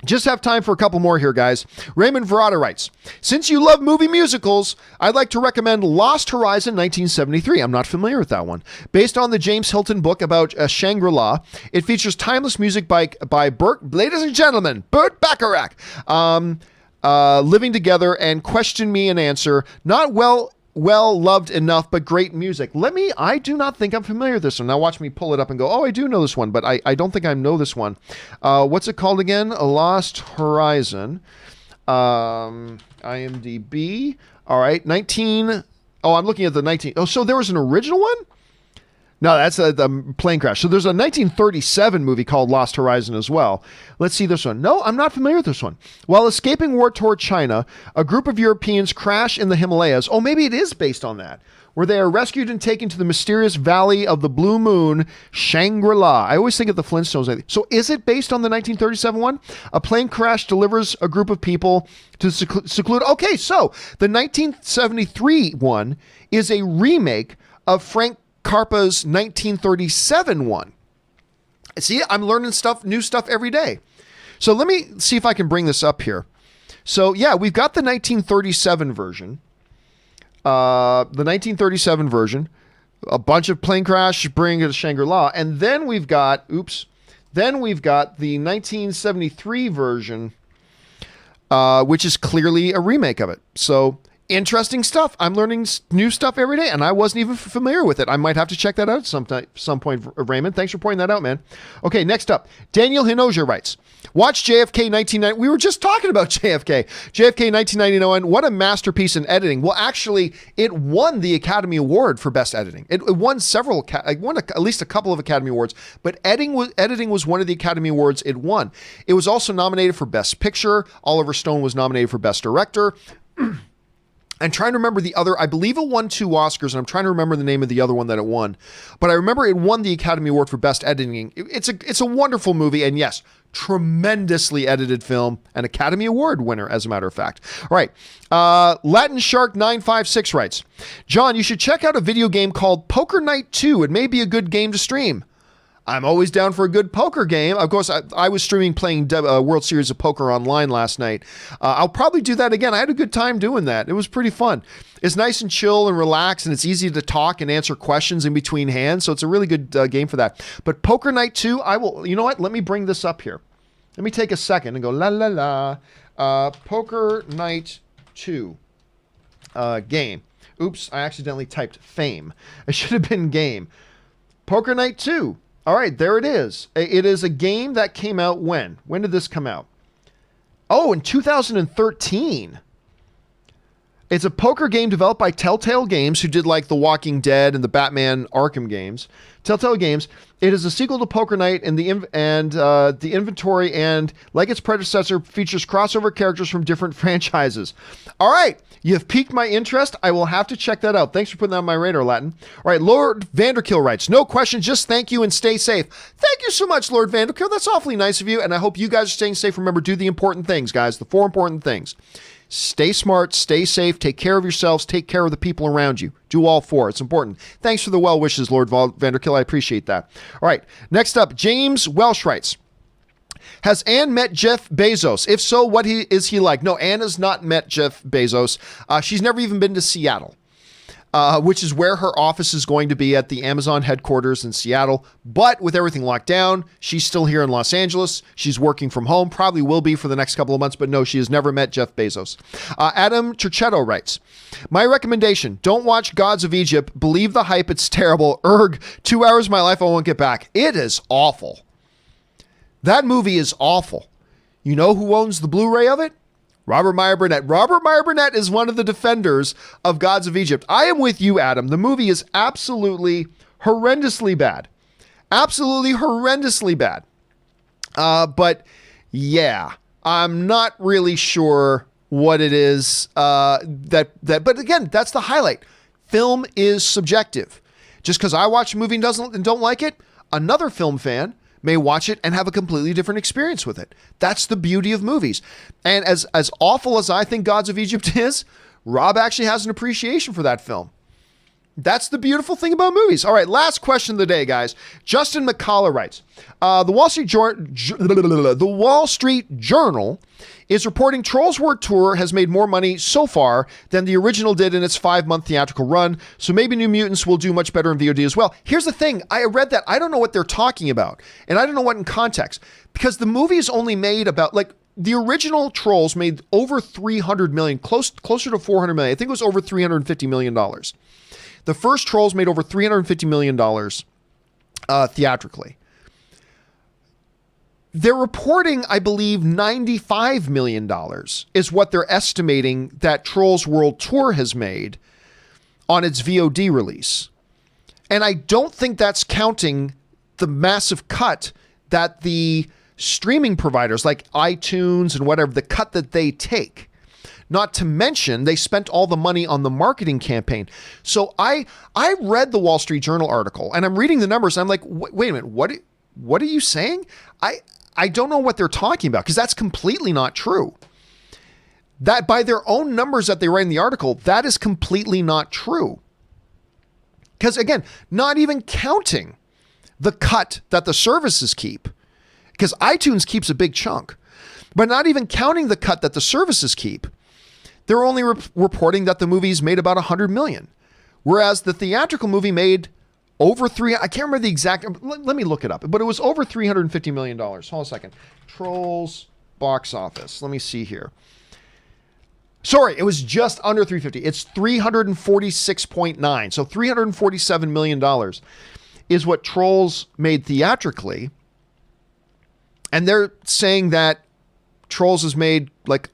Speaker 1: Just have time for a couple more here, guys. Raymond Verrata writes, since you love movie musicals, I'd like to recommend Lost Horizon 1973. I'm not familiar with that one. Based on the James Hilton book about Shangri-La, it features timeless music by Burt, ladies and gentlemen, Burt Bacharach. Living Together and Question Me and Answer. Not well loved enough, but great music. I do not think I'm familiar with this one. Now watch me pull it up and go, oh, I do know this one, but I don't think I know this one. What's it called again? A Lost Horizon. IMDb. All right. I'm looking at the 19. Oh, so there was an original one? No, that's the plane crash. So there's a 1937 movie called Lost Horizon as well. Let's see this one. No, I'm not familiar with this one. While escaping war-torn China, a group of Europeans crash in the Himalayas. Oh, maybe it is based on that. Where they are rescued and taken to the mysterious Valley of the Blue Moon, Shangri-La. I always think of the Flintstones. So is it based on the 1937 one? A plane crash delivers a group of people to seclude. Okay, so the 1973 one is a remake of Frank Carpa's 1937 one. See, I'm learning new stuff every day. So let me see if I can bring this up here. So yeah, we've got the 1937 version. A bunch of plane crash bringing it to Shangri-La. And then we've got the 1973 version, which is clearly a remake of it. So interesting stuff. I'm learning new stuff every day, and I wasn't even familiar with it. I might have to check that out at some point, Raymond. Thanks for pointing that out, man. Okay, next up, Daniel Hinoja writes, watch JFK 1990. We were just talking about JFK. JFK 1999. What a masterpiece in editing. Well, actually, it won the Academy Award for Best Editing. It won several, at least a couple of Academy Awards, but editing was one of the Academy Awards it won. It was also nominated for Best Picture. Oliver Stone was nominated for Best Director. I'm trying to remember the other. I believe it won 2 Oscars, and I'm trying to remember the name of the other one that it won. But I remember it won the Academy Award for Best Editing. It's a wonderful movie, and yes, tremendously edited film, an Academy Award winner, as a matter of fact. All right. Latin Shark 956 writes, John, you should check out a video game called Poker Night 2. It may be a good game to stream. I'm always down for a good poker game. Of course, I was streaming playing World Series of Poker online last night. I'll probably do that again. I had a good time doing that. It was pretty fun. It's nice and chill and relaxed, and it's easy to talk and answer questions in between hands. So it's a really good game for that. But Poker Night 2, you know what? Let me bring this up here. Let me take a second and go la la la. Poker Night 2 game. Oops, I accidentally typed fame. It should have been game. Poker Night 2. All right, there it is. It is a game that came out when? When did this come out? Oh, in 2013. It's a poker game developed by Telltale Games, who did like The Walking Dead and the Batman Arkham games. Telltale Games. It is a sequel to Poker Night, and the inventory, and like its predecessor, features crossover characters from different franchises. All right, you've piqued my interest. I will have to check that out. Thanks for putting that on my radar, Latin. All right, Lord Vanderkill writes, no question, just thank you and stay safe. Thank you so much, Lord Vanderkill. That's awfully nice of you, and I hope you guys are staying safe. Remember, do the important things, guys, the 4 important things. Stay smart, stay safe, take care of yourselves, take care of the people around you. Do all 4. It's important. Thanks for the well wishes, Lord Vanderkill. I appreciate that. All right. Next up, James Welsh writes, has Anne met Jeff Bezos? If so, what is he like? No, Anne has not met Jeff Bezos. She's never even been to Seattle. Which is where her office is going to be, at the Amazon headquarters in Seattle. But with everything locked down, she's still here in Los Angeles. She's working from home, probably will be for the next couple of months, but no, she has never met Jeff Bezos. Adam Turchetto writes, my recommendation, don't watch Gods of Egypt. Believe the hype, it's terrible. 2 hours of my life I won't get back. It is awful. That movie is awful. You know who owns the Blu-ray of it? Robert Meyer Burnett. Robert Meyer Burnett is one of the defenders of Gods of Egypt. I am with you, Adam. The movie is absolutely horrendously bad. Absolutely horrendously bad. But yeah, I'm not really sure what it is but again, that's the highlight. Film is subjective. Just because I watch a movie and don't like it, another film fan may watch it and have a completely different experience with it. That's the beauty of movies. And as awful as I think Gods of Egypt is, Rob actually has an appreciation for that film. That's the beautiful thing about movies. All right, last question of the day, guys. Justin McCullough writes, the Wall Street Journal is reporting Trolls World Tour has made more money so far than the original did in its 5-month theatrical run. So maybe New Mutants will do much better in VOD as well. Here's the thing. I read that. I don't know what they're talking about. And I don't know what in context. Because the movie is only made about, like, the original Trolls made over $300 million, closer to $400 million. I think it was over $350 million. The first Trolls made over $350 million theatrically. They're reporting, I believe, $95 million is what they're estimating that Trolls World Tour has made on its VOD release. And I don't think that's counting the massive cut that the streaming providers like iTunes and whatever, the cut that they take. Not to mention, they spent all the money on the marketing campaign. So I read the Wall Street Journal article, and I'm reading the numbers. And I'm like, wait a minute, what are you saying? I don't know what they're talking about, because that's completely not true. That by their own numbers that they write in the article, that is completely not true. Because again, not even counting the cut that the services keep, because iTunes keeps a big chunk, but not even counting the cut that the services keep, they're only reporting that the movie's made about $100 million, whereas the theatrical movie made over I can't remember the exact, let me look it up, but it was over $350 million. Hold on a second. Trolls box office. Let me see here. Sorry, it was just under 350. It's 346.9. So $347 million is what Trolls made theatrically. And they're saying that Trolls has made like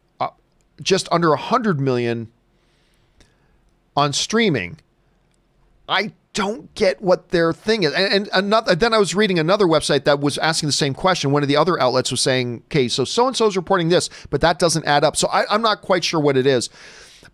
Speaker 1: just under 100 million on streaming. I don't get what their thing is. And then I was reading another website that was asking the same question. One of the other outlets was saying, okay, so-and-so is reporting this, but that doesn't add up. So I'm not quite sure what it is.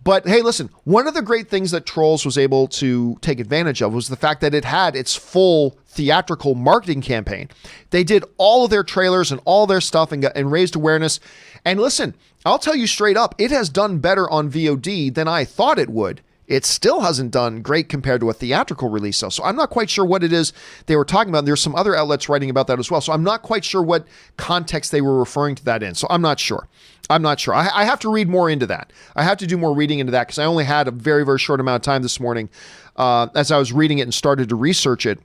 Speaker 1: But hey, listen, one of the great things that Trolls was able to take advantage of was the fact that it had its full theatrical marketing campaign. They did all of their trailers and all their stuff and raised awareness. And listen, I'll tell you straight up, it has done better on VOD than I thought it would. It still hasn't done great compared to a theatrical release, though. So I'm not quite sure what it is they were talking about. There's some other outlets writing about that as well. So I'm not quite sure what context they were referring to that in. So I'm not sure. I have to read more into that. I have to do more reading into that because I only had a very, very short amount of time this morning as I was reading it and started to research it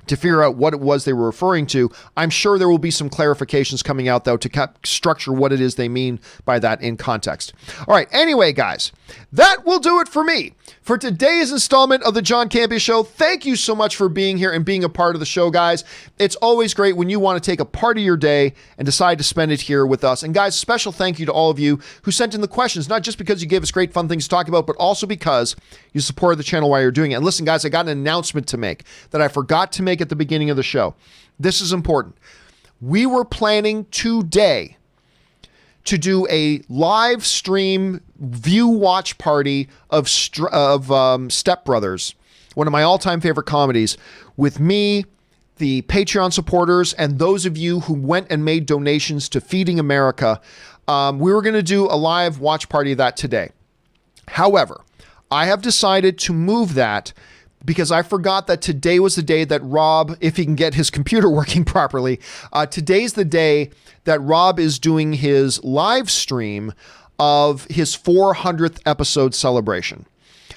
Speaker 1: to figure out what it was they were referring to. I'm sure there will be some clarifications coming out, though, to structure what it is they mean by that in context. All right. Anyway, guys, that will do it for me for today's installment of the John Campea Show. Thank you so much for being here and being a part of the show, guys. It's always great when you want to take a part of your day and decide to spend it here with us. And guys, special thank you to all of you who sent in the questions, not just because you gave us great fun things to talk about, but also because you supported the channel while you're doing it. And listen, guys, I got an announcement to make that I forgot to make at the beginning of the show. This is important. We were planning today to do a live stream view watch party of Step Brothers, one of my all-time favorite comedies, with me, the Patreon supporters, and those of you who went and made donations to Feeding America. We were going to do a live watch party of that today. However, I have decided to move that because I forgot that today was the day that Rob, if he can get his computer working properly, today's the day that Rob is doing his live stream of his 400th episode celebration.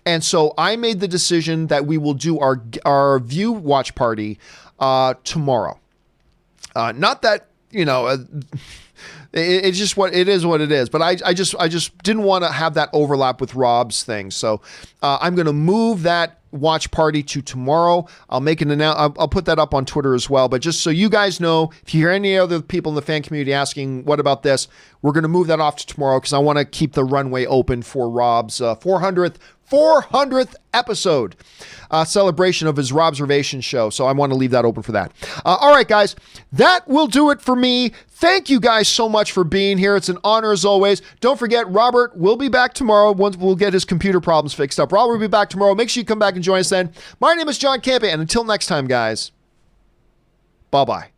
Speaker 1: And so I made the decision that we will do our view watch party tomorrow. Not that, it's just what it is, but I just didn't want to have that overlap with Rob's thing. So I'm going to move that watch party to tomorrow. I'll make an announcement. I'll put that up on Twitter as well. But just so you guys know, if you hear any other people in the fan community asking, what about this? We're going to move that off to tomorrow because I want to keep the runway open for Rob's 400th episode celebration of his Robservation show. So I want to leave that open for that. All right, guys, that will do it for me. Thank you guys so much for being here. It's an honor as always. Don't forget, Robert will be back tomorrow once we'll get his computer problems fixed up. Robert will be back tomorrow. Make sure you come back and join us then. My name is John Campea, and until next time, guys, bye-bye.